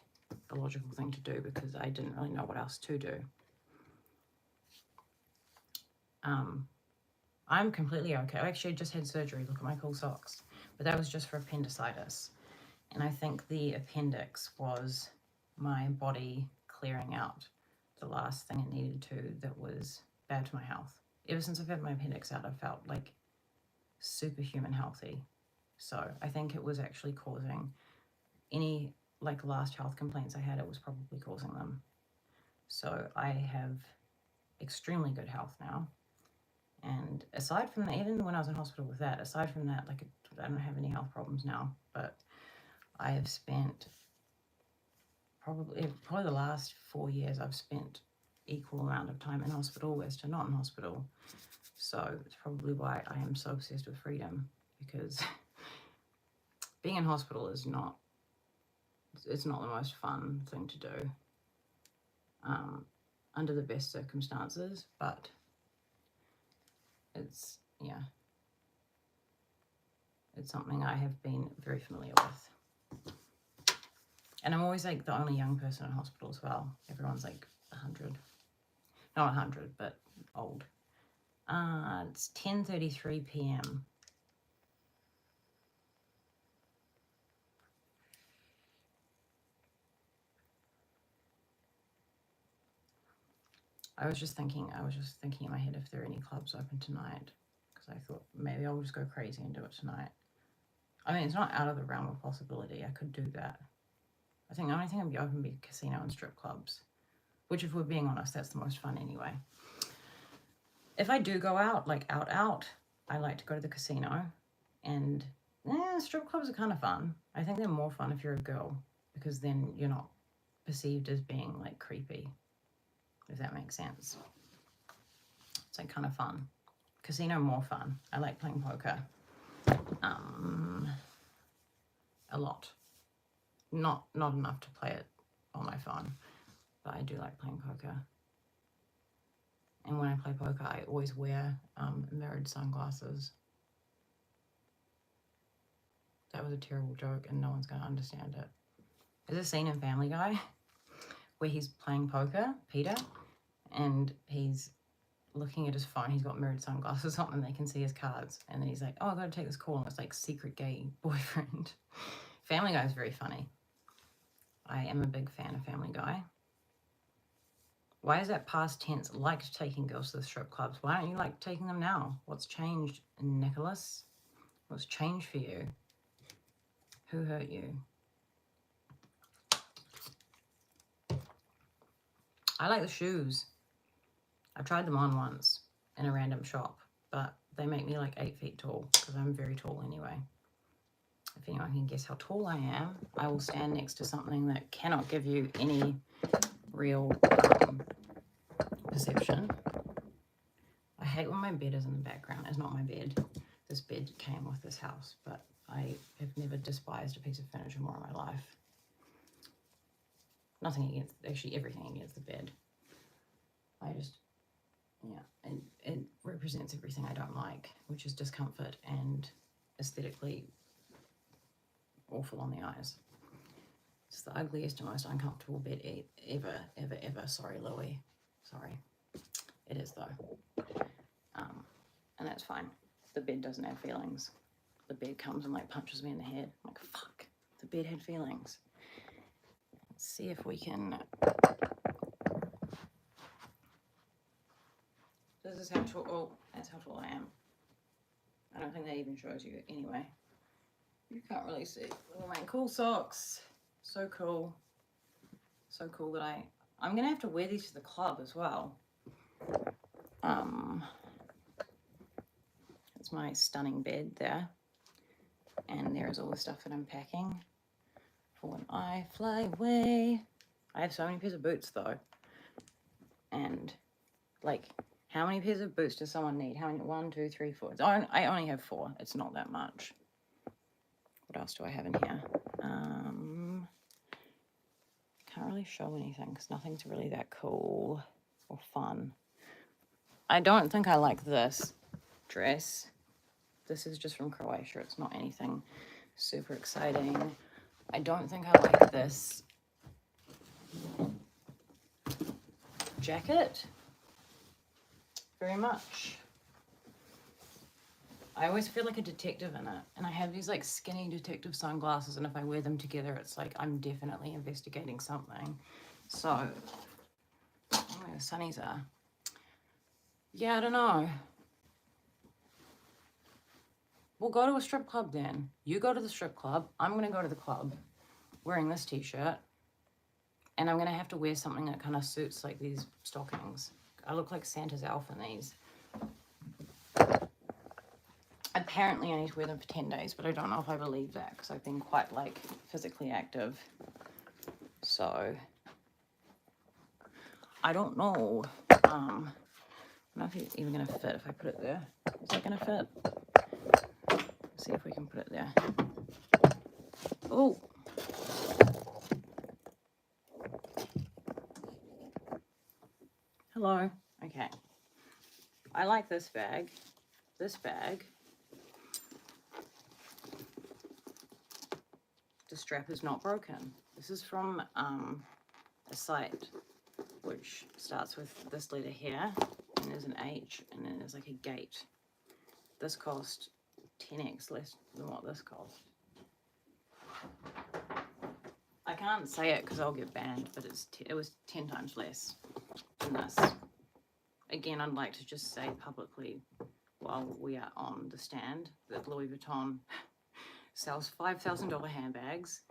the logical thing to do because I didn't really know what else to do. I'm completely okay. I actually just had surgery. Look at my cool socks. But that was just for appendicitis. And I think the appendix was my body clearing out the last thing it needed to that was bad for my health. Ever since I've had my appendix out, I've felt like superhuman healthy. So I think it was actually causing any like last health complaints I had, it was probably causing them. So I have extremely good health now. And aside from that, even when I was in hospital with that, aside from that, like I don't have any health problems now, but I have spent probably the last 4 years, I've spent equal amount of time in hospital as to not in hospital. So it's probably why I am so obsessed with freedom, because being in hospital is not, it's not the most fun thing to do under the best circumstances, but it's, yeah, it's something I have been very familiar with. And I'm always like the only young person in hospital as well. Everyone's like 100. Not 100, but old. It's 10:33 p.m. I was just thinking in my head if there are any clubs open tonight, because I thought maybe I'll just go crazy and do it tonight. I mean, it's not out of the realm of possibility. I could do that. I think the only thing I'd be open would be casino and strip clubs, which, if we're being honest, that's the most fun anyway. If I do go out, like out, I like to go to the casino, and strip clubs are kind of fun. I think they're more fun if you're a girl, because then you're not perceived as being like creepy, if that makes sense. It's like kind of fun. Casino more fun. I like playing poker. A lot. Not enough to play it on my phone, but I do like playing poker. And when I play poker, I always wear mirrored sunglasses. That was a terrible joke, and no one's going to understand it. There's a scene in Family Guy where he's playing poker, Peter, and he's looking at his phone. He's got mirrored sunglasses on, and they can see his cards. And then he's like, "Oh, I got to take this call." And it's like secret gay boyfriend. Family Guy is very funny. I am a big fan of Family Guy. Why is that past tense? Liked taking girls to the strip clubs. Why don't you like taking them now? What's changed, Nicholas? What's changed for you? Who hurt you? I like the shoes. I tried them on once in a random shop, but they make me like 8 feet tall, because I'm very tall anyway. If anyone can guess how tall I am, I will stand next to something that cannot give you any real perception. I hate when my bed is in the background. It's not my bed. This bed came with this house, but I have never despised a piece of furniture more in my life. Nothing against, actually everything against the bed. I just, yeah, it represents everything I don't like, which is discomfort and aesthetically awful on the eyes. It's the ugliest and most uncomfortable bed ever. Sorry, Louie. Sorry. It is, though. And that's fine. The bed doesn't have feelings. The bed comes and like punches me in the head. I'm like, fuck, the bed had feelings. Let's see if we can... This is how tall... Oh, that's how tall I am. I don't think that even shows you anyway. You can't really see. Oh, my cool socks. So cool. So cool that I'm going to have to wear these to the club as well. It's my stunning bed there. And there is all the stuff that I'm packing for when I fly away. I have so many pairs of boots, though. And, like, how many pairs of boots does someone need? How many? 1, 2, 3, 4. I only have 4. It's not that much. What else do I have in here? Can't really show anything because nothing's really that cool or fun. I don't think I like this dress. This is just from Croatia. It's not anything super exciting. I don't think I like this jacket very much. I always feel like a detective in it. And I have these like skinny detective sunglasses, and if I wear them together, it's like I'm definitely investigating something. So, where the sunnies are. Yeah, I don't know. We'll go to a strip club then. You go to the strip club. I'm going to go to the club wearing this t-shirt. And I'm going to have to wear something that kind of suits like these stockings. I look like Santa's elf in these. Apparently I need to wear them for 10 days, but I don't know if I believe that because I've been quite like physically active. So I don't know. I don't know if it's even going to fit if I put it there. Is it going to fit? Let's see if we can put it there. Oh. Hello. Okay. I like this bag. This bag. The strap is not broken. This is from a site which starts with this letter here, and there's an H, and then there's like a gate. This cost 10x less than what this cost. I can't say it because I'll get banned, but it was 10 times less than this. Again, I'd like to just say publicly while we are on the stand that Louis Vuitton sells $5,000 handbags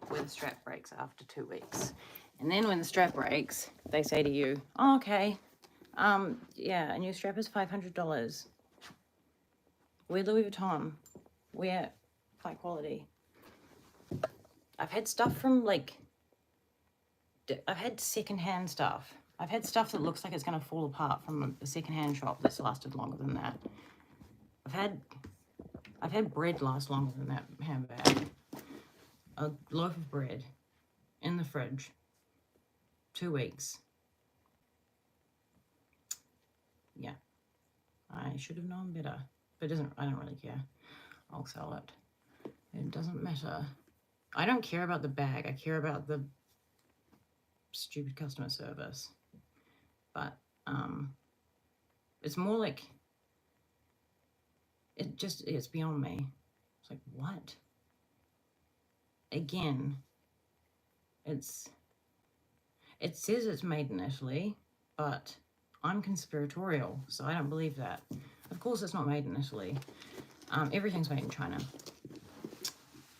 where the strap breaks after 2 weeks. And then when the strap breaks, they say to you, oh, okay, yeah, a new strap is $500. We're Louis Vuitton. We're high quality. I've had stuff from like, I've had secondhand stuff. I've had stuff that looks like it's going to fall apart from a secondhand shop that's lasted longer than that. I've had bread last longer than that handbag. A loaf of bread in the fridge. 2 weeks. Yeah. I should have known better. But I don't really care. I'll sell it. It doesn't matter. I don't care about the bag. I care about the stupid customer service. But it's more like it's beyond me. It's like, what? Again, it says it's made in Italy, but I'm conspiratorial, so I don't believe that. Of course it's not made in Italy. Everything's made in China.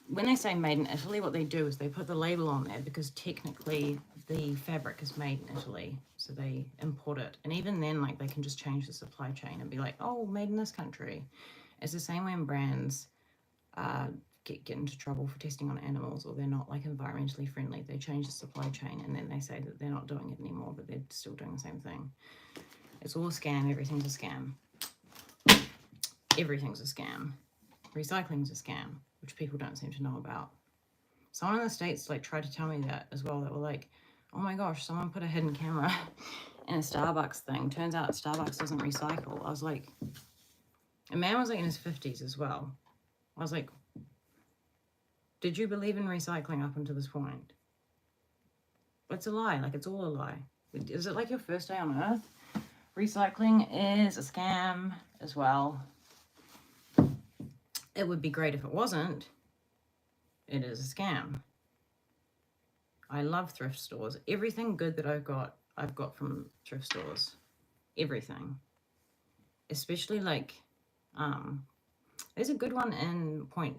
When they say made in Italy, what they do is they put the label on there because technically the fabric is made in Italy, so they import it. And even then, like, they can just change the supply chain and be like, oh, made in this country. It's the same when brands get into trouble for testing on animals, or they're not like environmentally friendly. They change the supply chain and then they say that they're not doing it anymore, but they're still doing the same thing. It's all a scam. Everything's a scam. Everything's a scam. Recycling's a scam, which people don't seem to know about. Someone in the States like tried to tell me that as well. They were like, oh my gosh, someone put a hidden camera in a Starbucks thing. Turns out Starbucks doesn't recycle. I was like, a man was like in his 50s as well. I was like, did you believe in recycling up until this point? It's a lie. Like, it's all a lie. Is it like your first day on Earth? Recycling is a scam as well. It would be great if it wasn't. It is a scam. I love thrift stores. Everything good that I've got from thrift stores. Everything. Especially like, there's a good one in Point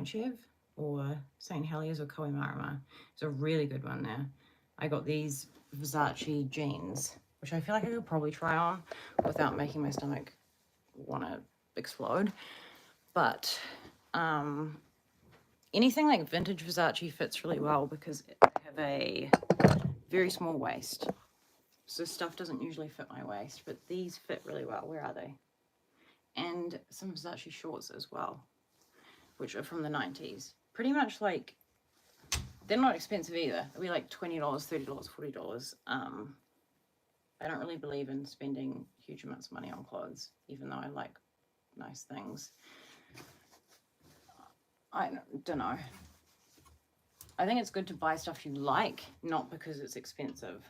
Chev or St. Heliers or Kohimarama. It's a really good one there. I got these Versace jeans, which I feel like I could probably try on without making my stomach want to explode. But anything like vintage Versace fits really well because I have a very small waist. So stuff doesn't usually fit my waist, but these fit really well. Where are they? And some Versace shorts as well, which are from the 90s. Pretty much like, they're not expensive either. They'll be like $20, $30, $40. I don't really believe in spending huge amounts of money on clothes, even though I like nice things. I don't know. I think it's good to buy stuff you like, not because it's expensive.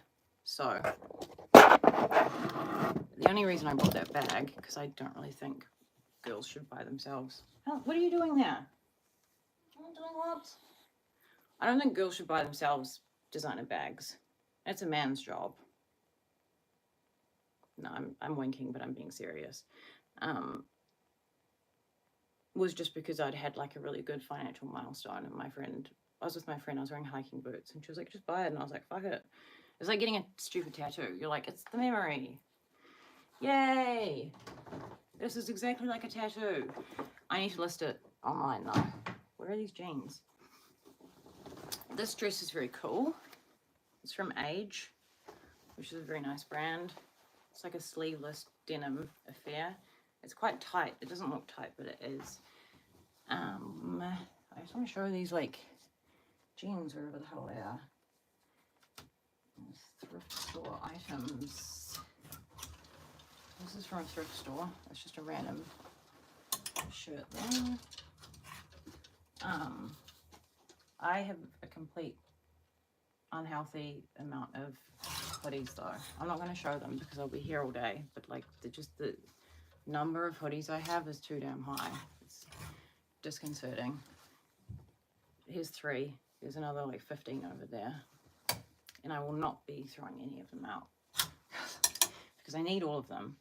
So, the only reason I bought that bag, because I don't really think girls should buy themselves. Oh, what are you doing there? I'm doing what? I don't think girls should buy themselves designer bags. It's a man's job. No, I'm winking, but I'm being serious. Was just because I'd had like a really good financial milestone, and I was with my friend, I was wearing hiking boots, and she was like, just buy it. And I was like, fuck it. It's like getting a stupid tattoo. You're like, it's the memory. Yay. This is exactly like a tattoo. I need to list it online though. Where are these jeans? This dress is very cool. It's from Age, which is a very nice brand. It's like a sleeveless denim affair. It's quite tight. It doesn't look tight, but it is. I just want to show these like jeans wherever the hell they are. Thrift store items. This is from a thrift store. It's just a random shirt there. I have a complete unhealthy amount of hoodies though. I'm not going to show them because I'll be here all day, but like the number of hoodies I have is too damn high. It's disconcerting. Here's 3. There's another like 15 over there, and I will not be throwing any of them out because I need all of them.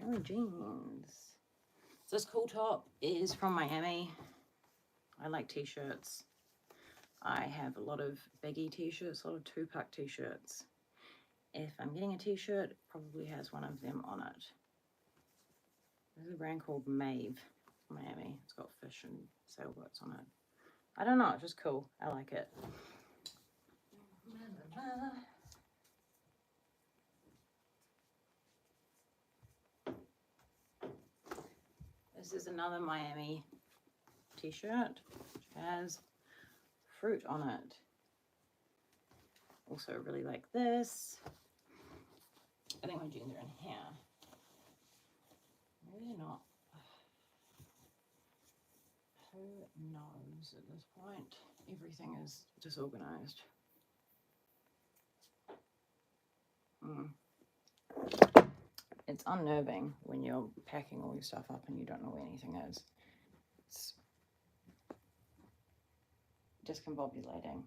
Oh, jeans. This cool top is from Miami. I like t-shirts. I have a lot of baggy t-shirts, a lot of Tupac t-shirts. If I'm getting a t-shirt, it probably has one of them on it. There's a brand called Maeve, Miami. It's got fish and sailboats on it. I don't know, it's just cool. I like it. This is another Miami t-shirt, which has fruit on it. Also really like this. I think my jeans are in here. Maybe they're not. Who knows at this point? Everything is disorganized. It's unnerving when you're packing all your stuff up and you don't know where anything is. It's discombobulating.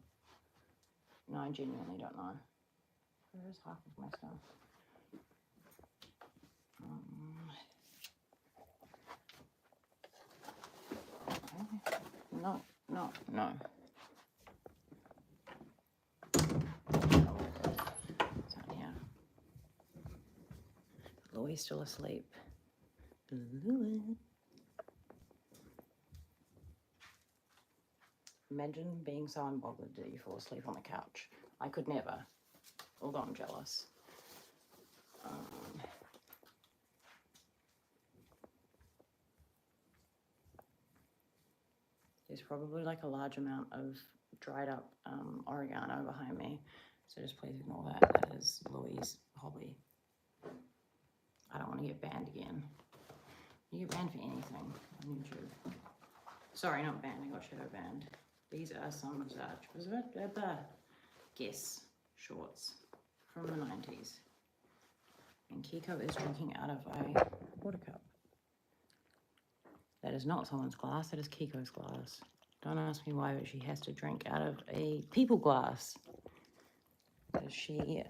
No, I genuinely don't know. Where is half of my stuff? No. It's out here. Louie's still asleep. Louie. Imagine being so unbothered that you fall asleep on the couch. I could never, although I'm jealous. There's probably like a large amount of dried up oregano behind me, so just please ignore that. That is Louie's hobby. I don't want to get banned again. You get banned for anything on YouTube. Sorry, not banned, I got shadow banned. These are some Guess shorts from the 90s. And Kiko is drinking out of a water cup. That is not someone's glass, that is Kiko's glass. Don't ask me why, but she has to drink out of a people glass. Because she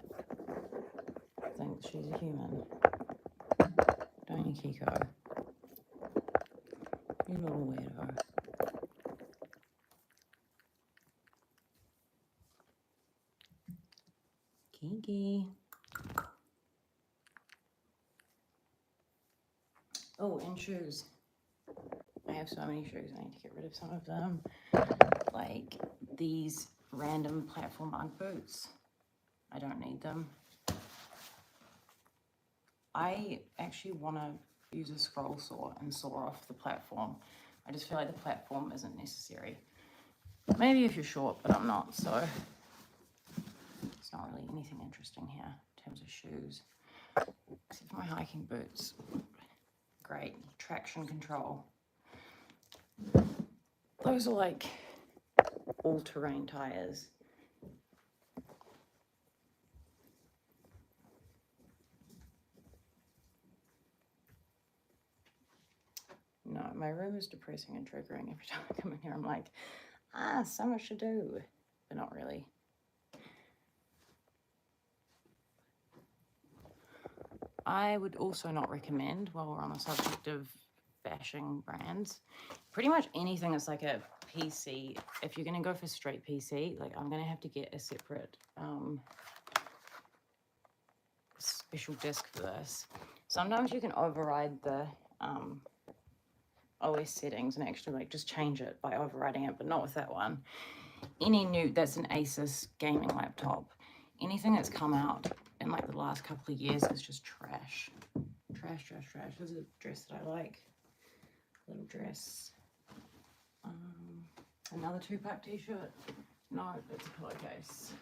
thinks she's a human. Don't you, Kiko? You little weirdo. Kiki. Oh, and shoes. I have so many shoes, I need to get rid of some of them. Like these random platform Ugg boots. I don't need them. I actually want to use a scroll saw and saw off the platform. I just feel like the platform isn't necessary. Maybe if you're short, but I'm not, so it's not really anything interesting here in terms of shoes. Except for my hiking boots. Great, traction control. Those are like all-terrain tires. my room is depressing and triggering. Every time I come in here, I'm like, so much to do, but not really. I would also not recommend, while we're on the subject of bashing brands, pretty much anything that's like a PC. If you're going to go for straight PC, like I'm going to have to get a separate special disk for this. Sometimes you can override the OS settings and actually like just change it by overriding it, but not with that one. That's an Asus gaming laptop. Anything that's come out in like the last couple of years is just trash. Trash. This is a dress that I like. Little dress. Another 2-pack t-shirt. No, it's a pillowcase.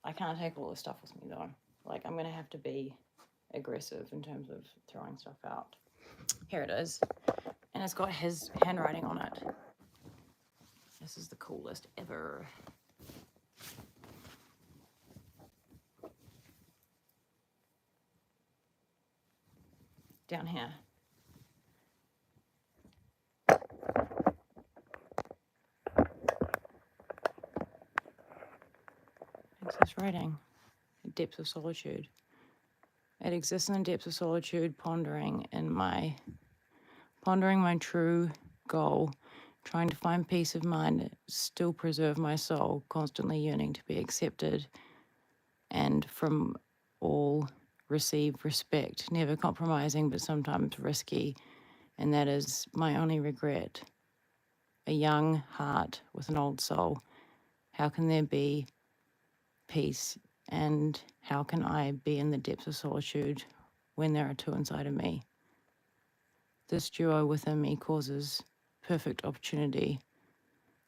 I can't take all this stuff with me though. Like I'm gonna have to be aggressive in terms of throwing stuff out. Here it is. And it's got his handwriting on it. This is the coolest ever. Down here. What's this writing? Depths of solitude. It exists in the depths of solitude, pondering my true goal, trying to find peace of mind, still preserve my soul, constantly yearning to be accepted, and from all receive respect, never compromising, but sometimes risky, and that is my only regret. A young heart with an old soul. How can there be peace, and how can I be in the depths of solitude when there are two inside of me? This duo within me causes perfect opportunity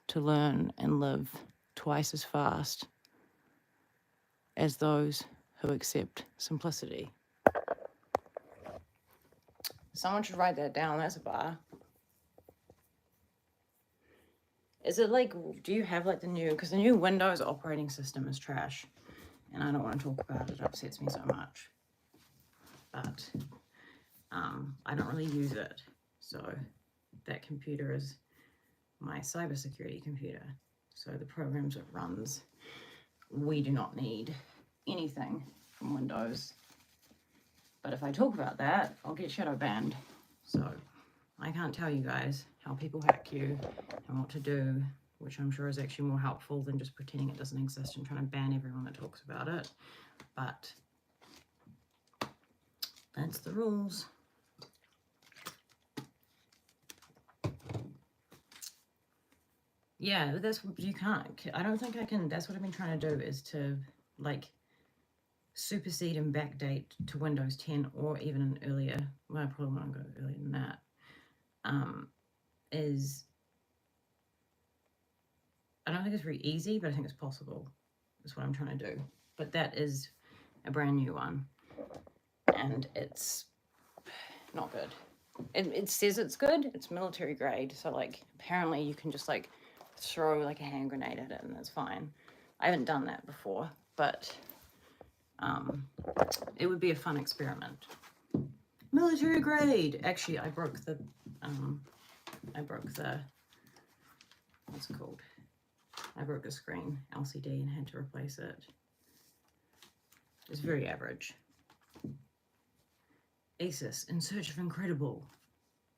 to learn and live twice as fast as those who accept simplicity. Someone should write that down. That's a bar. Is it like, do you have like the new, because the new Windows operating system is trash, and I don't want to talk about it, it upsets me so much, but I don't really use it, so that computer is my cybersecurity computer, so the programs it runs, we do not need anything from Windows, but if I talk about that, I'll get shadow banned, so I can't tell you guys how people hack you and what to do, which I'm sure is actually more helpful than just pretending it doesn't exist and trying to ban everyone that talks about it. But that's the rules. Yeah, that's, you can't, I don't think I can, that's what I've been trying to do, is to like supersede and backdate to Windows 10 or even an earlier, well I probably want to go earlier than that. I don't think it's very easy, but I think it's possible. That's what I'm trying to do. But that is a brand new one, and it's not good. It says it's good. It's military grade, so like apparently you can just like throw like a hand grenade at it and it's fine. I haven't done that before, but it would be a fun experiment. Military grade. Actually, I broke the what's it called? I broke the screen LCD and had to replace it. It's very average. Asus, in search of incredible,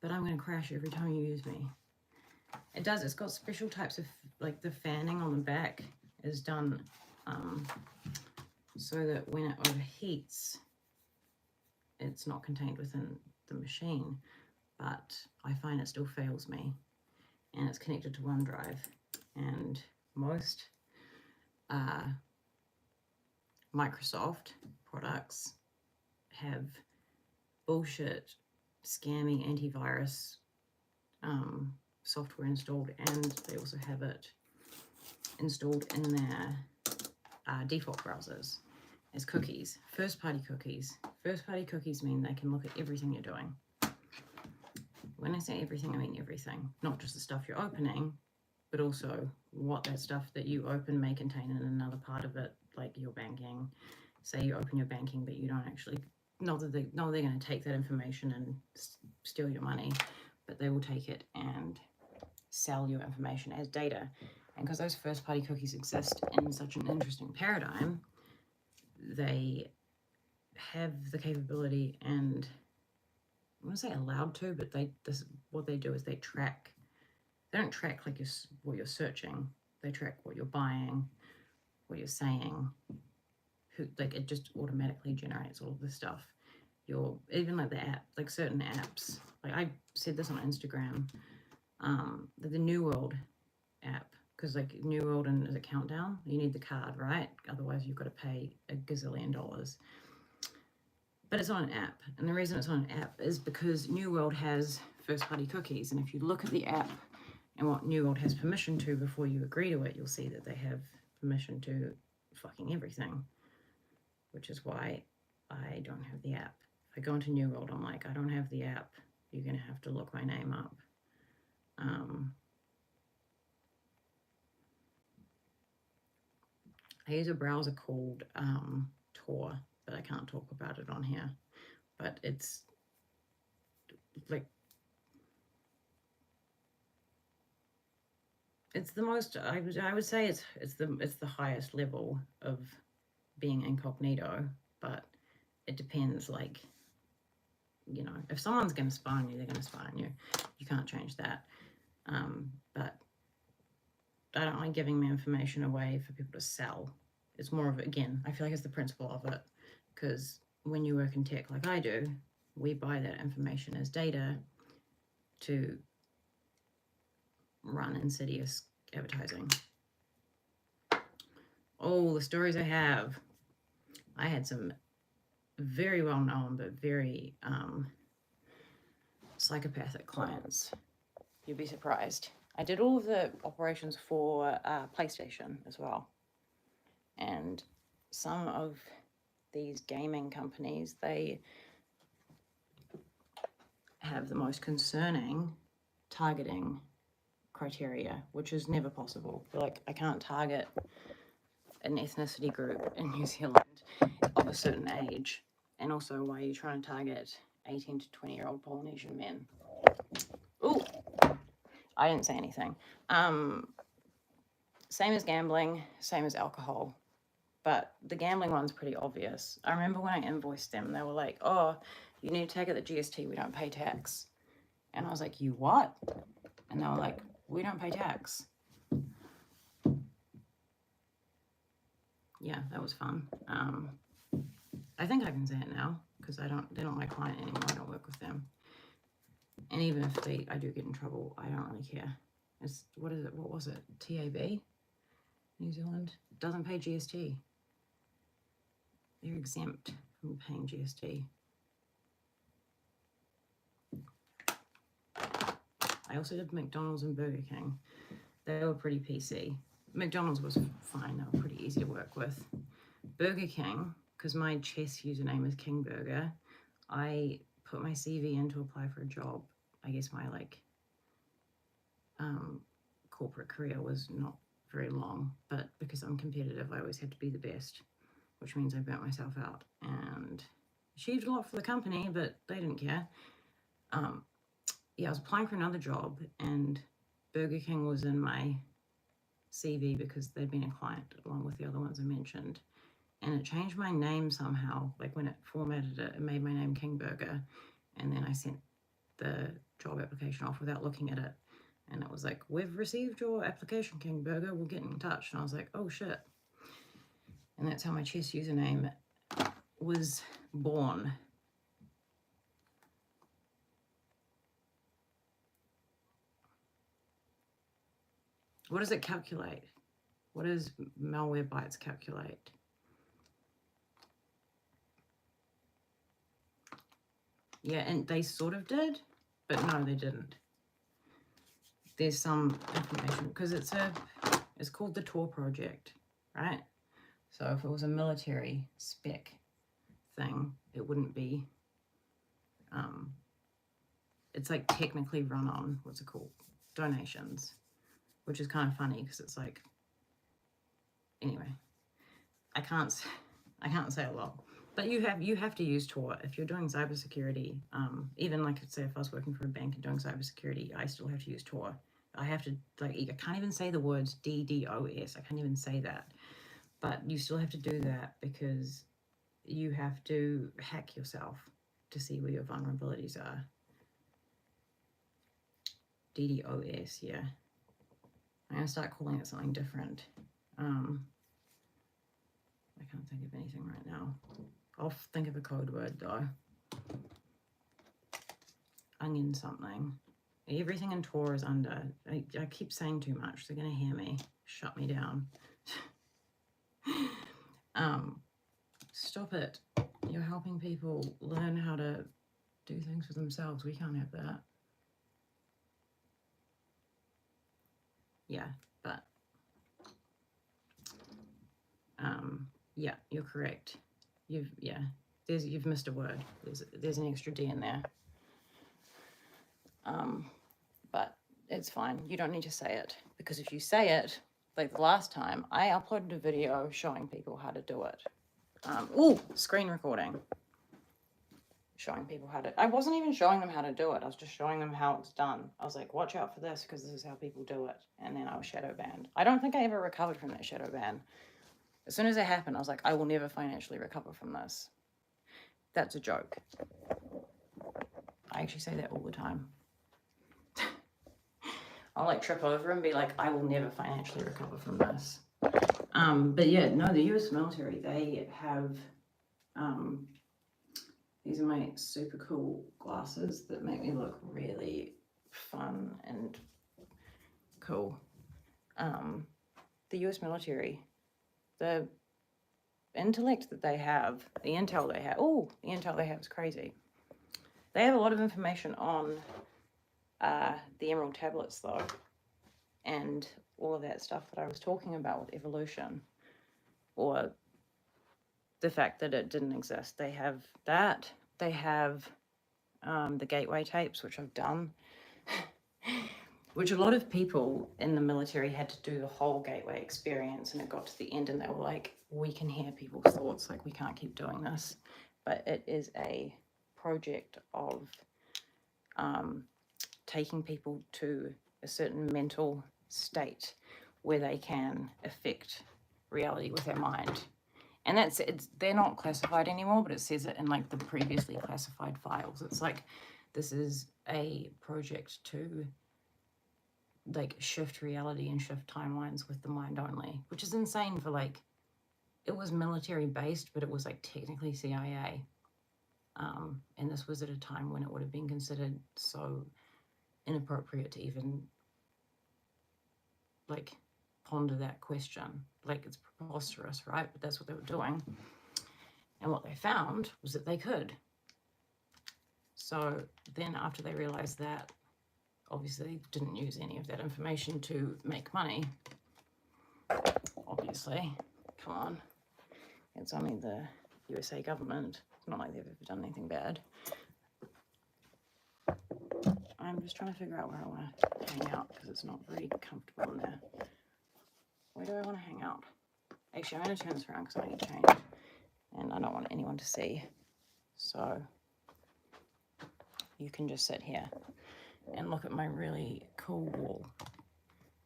but I'm going to crash every time you use me. It does, it's got special types of, like the fanning on the back is done so that when it overheats, it's not contained within the machine, but I find it still fails me, and it's connected to OneDrive, and most Microsoft products have bullshit, scammy antivirus software installed, and they also have it installed in their default browsers as cookies, first-party cookies. First-party cookies mean they can look at everything you're doing. When I say everything, I mean everything, not just the stuff you're opening, but also what that stuff that you open may contain in another part of it, like your banking. Say you open your banking, but you don't actually not that they're going to take that information and steal your money, but they will take it and sell your information as data. And because those first-party cookies exist in such an interesting paradigm, they have the capability and I want to say allowed to, but what they do is they track. They don't track like what you're searching. They track what you're buying, what you're saying. It just automatically generates all of this stuff. Even like the app, like certain apps. Like I said this on Instagram, the New World app, because like New World and as a countdown, you need the card, right? Otherwise, you've got to pay a gazillion dollars. But it's on an app, and the reason it's on an app is because New World has first-party cookies, and if you look at the app and what New World has permission to before you agree to it, you'll see that they have permission to fucking everything, which is why I don't have the app. If I go into New World, I'm like, I don't have the app. You're going to have to look my name up. I use a browser called Tor, but I can't talk about it on here. But it's like, it's the most, I would say it's the highest level of being incognito, but it depends, like, you know, if someone's going to spy on you, they're going to spy on you. You can't change that. But I don't like giving my information away for people to sell. It's more of, again, I feel like it's the principle of it, because when you work in tech like I do, we buy that information as data to run insidious advertising. Oh, the stories I have. I had some very well-known but very psychopathic clients. You'd be surprised. I did all of the operations for PlayStation as well. And some of these gaming companies, they have the most concerning targeting criteria, which is never possible. Like, I can't target an ethnicity group in New Zealand of a certain age. And also, why are you trying to target 18 to 20-year-old Polynesian men? Ooh, I didn't say anything. Same as gambling, same as alcohol. But the gambling one's pretty obvious. I remember when I invoiced them, they were like, oh, you need to take it at GST, we don't pay tax. And I was like, you what? And they were like, we don't pay tax. Yeah, that was fun. I think I can say it now, because they're not my client anymore, I don't work with them. And even if I do get in trouble, I don't really care. What was it? TAB? New Zealand doesn't pay GST. They're exempt from paying GST. I also did McDonald's and Burger King. They were pretty PC. McDonald's was fine. They were pretty easy to work with. Burger King, because my chess username is King Burger, I put my CV in to apply for a job. I guess my corporate career was not very long, but because I'm competitive, I always had to be the best, which means I burnt myself out and achieved a lot for the company, but they didn't care. Yeah, I was applying for another job, and Burger King was in my CV because they'd been a client along with the other ones I mentioned, and it changed my name somehow. Like, when it formatted it, it made my name King Burger, and then I sent the job application off without looking at it, and it was like, we've received your application, King Burger, we'll get in touch. And I was like, oh shit. And that's how my chess username was born. What does it calculate? What does Malwarebytes calculate? Yeah, and they sort of did, but no, they didn't. There's some information, because it's called the Tor project, right? So if it was a military spec thing, it wouldn't be, it's like technically run on, what's it called? Donations, which is kind of funny because it's like, anyway, I can't say a lot. But you have to use Tor if you're doing cybersecurity. Even like say if I was working for a bank and doing cybersecurity, I still have to use Tor. I have to I can't even say the words DDoS. I can't even say that. But you still have to do that because you have to hack yourself to see where your vulnerabilities are. DDoS, yeah. I'm gonna start calling it something different. I can't think of anything right now. I'll think of a code word though. Onion something. Everything in Tor is under. I keep saying too much. They're gonna hear me. Shut me down. Stop it. You're helping people learn how to do things for themselves. We can't have that. Yeah, but yeah, you're correct. You've missed a word. There's an extra D in there. But it's fine. You don't need to say it, because if you say it, like the last time, I uploaded a video showing people how to do it. Screen recording. Showing people how to. I wasn't even showing them how to do it. I was just showing them how it's done. I was like, watch out for this because this is how people do it. And then I was shadow banned. I don't think I ever recovered from that shadow ban. As soon as it happened, I was like, I will never financially recover from this. That's a joke. I actually say that all the time. I'll like trip over and be like, I will never financially recover from this. But yeah, no, the US military, they have, these are my super cool glasses that make me look really fun and cool. The US military, the intellect that they have, the intel they have is crazy. They have a lot of information on the Emerald tablets though, and all of that stuff that I was talking about with evolution, or the fact that it didn't exist. They have that. They have the gateway tapes, which I've done, which a lot of people in the military had to do the whole gateway experience, and it got to the end and they were like, we can hear people's thoughts, like we can't keep doing this. But it is a project of taking people to a certain mental state where they can affect reality with their mind. And they're not classified anymore, but it says it in like the previously classified files. It's like, this is a project to like shift reality and shift timelines with the mind only, which is insane for like, it was military based, but it was like technically CIA. And this was at a time when it would have been considered so inappropriate to even like ponder that question. Like, it's preposterous, right? But that's what they were doing. And what they found was that they could. So then after they realized that, obviously they didn't use any of that information to make money. Obviously, come on. It's only the USA government. It's not like they've ever done anything bad. I'm just trying to figure out where I want to hang out because it's not very comfortable in there. Where do I want to hang out? Actually, I'm going to turn this around because I need to change. And I don't want anyone to see. So you can just sit here and look at my really cool wall.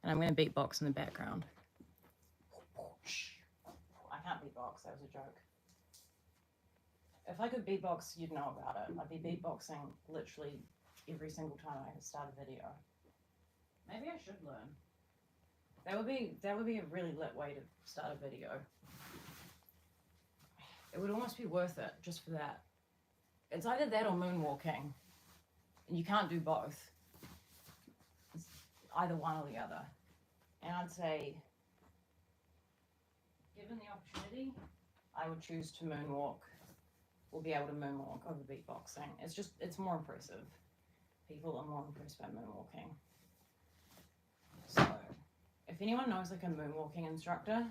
And I'm going to beatbox in the background. I can't beatbox, that was a joke. If I could beatbox, you'd know about it. I'd be beatboxing literally every single time I could start a video. Maybe I should learn. That would be a really lit way to start a video. It would almost be worth it just for that. It's either that or moonwalking. And you can't do both. It's either one or the other. And I'd say, given the opportunity, I would choose to moonwalk, or be able to moonwalk over beatboxing. It's more impressive. People are more impressed by moonwalking. So, if anyone knows like a moonwalking instructor,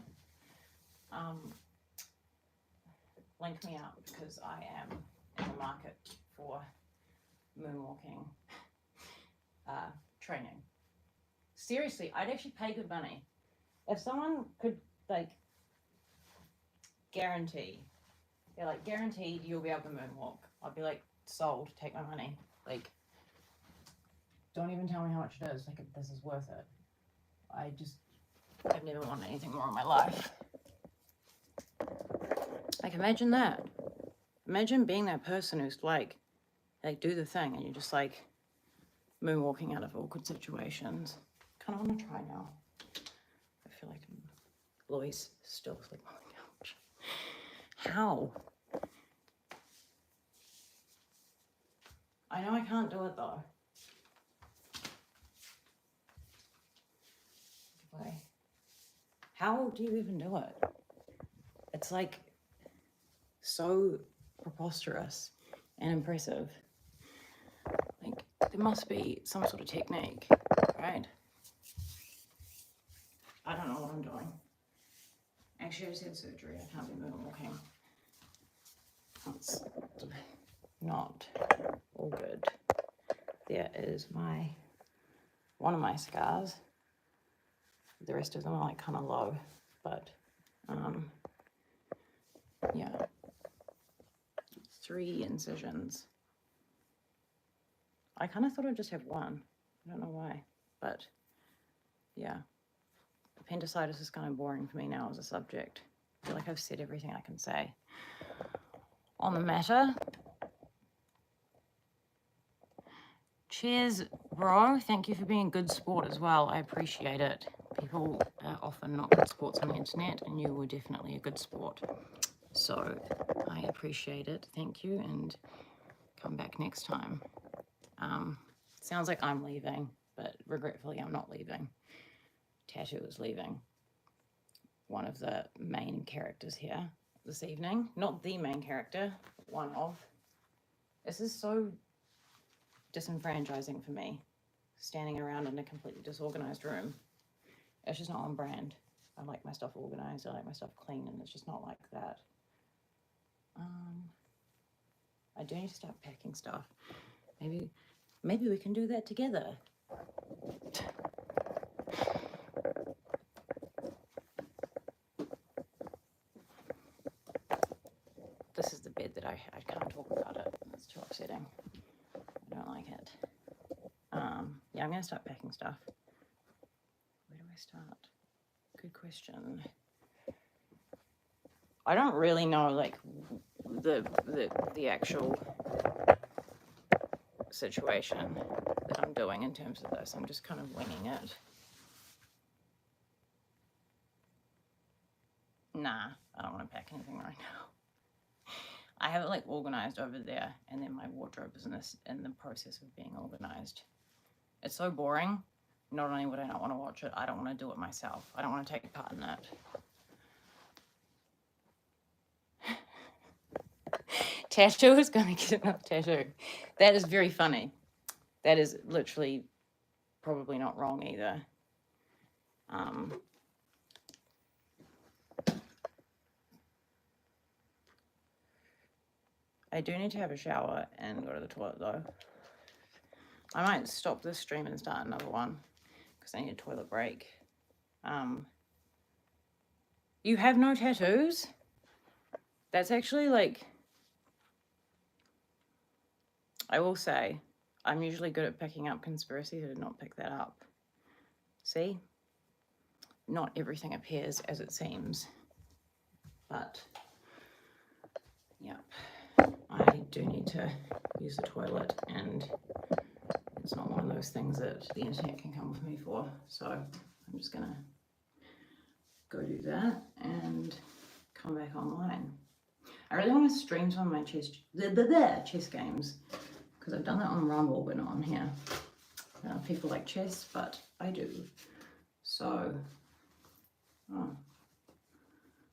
link me up because I am in the market for moonwalking training. Seriously, I'd actually pay good money. If someone could like guarantee They're like, guaranteed you'll be able to moonwalk. I'll be like, sold, take my money. Like, don't even tell me how much it is. Like, this is worth it. I've never wanted anything more in my life. Like, imagine that. Imagine being that person who's like do the thing and you're just like moonwalking out of awkward situations. Kind of want to try now. I feel like Louise still asleep on the couch. How? I know I can't do it though. How do you even do it? It's like so preposterous and impressive. Like, there must be some sort of technique, right? I don't know what I'm doing. Actually, I just had surgery. I can't be moonwalking. That's not all good. There is one of my scars. The rest of them are like kind of low, but yeah, 3 incisions. I kind of thought I'd just have 1. I don't know why, but yeah, appendicitis is kind of boring for me now as a subject. I feel like I've said everything I can say on the matter. Cheers, bro. Thank you for being a good sport as well. I appreciate it. People are often not good sports on the internet, and you were definitely a good sport. So I appreciate it. Thank you, and come back next time. Sounds like I'm leaving, but regretfully I'm not leaving. Tattoo is leaving. One of the main characters here this evening. Not the main character, one of. This is so disenfranchising for me, standing around in a completely disorganized room. It's just not on brand. I like my stuff organized, I like my stuff clean, and it's just not like that. I do need to start packing stuff. Maybe we can do that together. This is the bed that I can't talk about it. It's too upsetting. I don't like it. Yeah, I'm gonna start packing stuff. Where do I start? Good question. I don't really know like the actual situation that I'm doing in terms of this. I'm just kind of winging it. Nah, I don't want to pack anything right now. I have it like organized over there, and then my wardrobe is in the process of being organized. It's so boring. Not only would I not want to watch it, I don't want to do it myself. I don't want to take part in it. Tattoo is going to get another tattoo. That is very funny. That is literally probably not wrong either. I do need to have a shower and go to the toilet though. I might stop this stream and start another one because I need a toilet break. You have no tattoos? That's actually like, I will say, I'm usually good at picking up conspiracy. I did not pick that up. See? Not everything appears as it seems. But, yep. I do need to use the toilet, and it's not one of those things that the internet can come with me for. So I'm just gonna go do that and come back online. I really want to stream some of my chess games, because I've done that on Rumble but not on here. People like chess, but I do. So,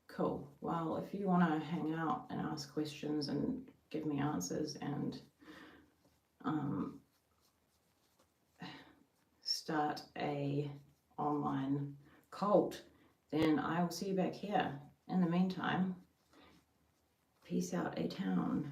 cool. Well, if you want to hang out and ask questions and give me answers and start a online cult, then I will see you back here. In the meantime, peace out, A-Town.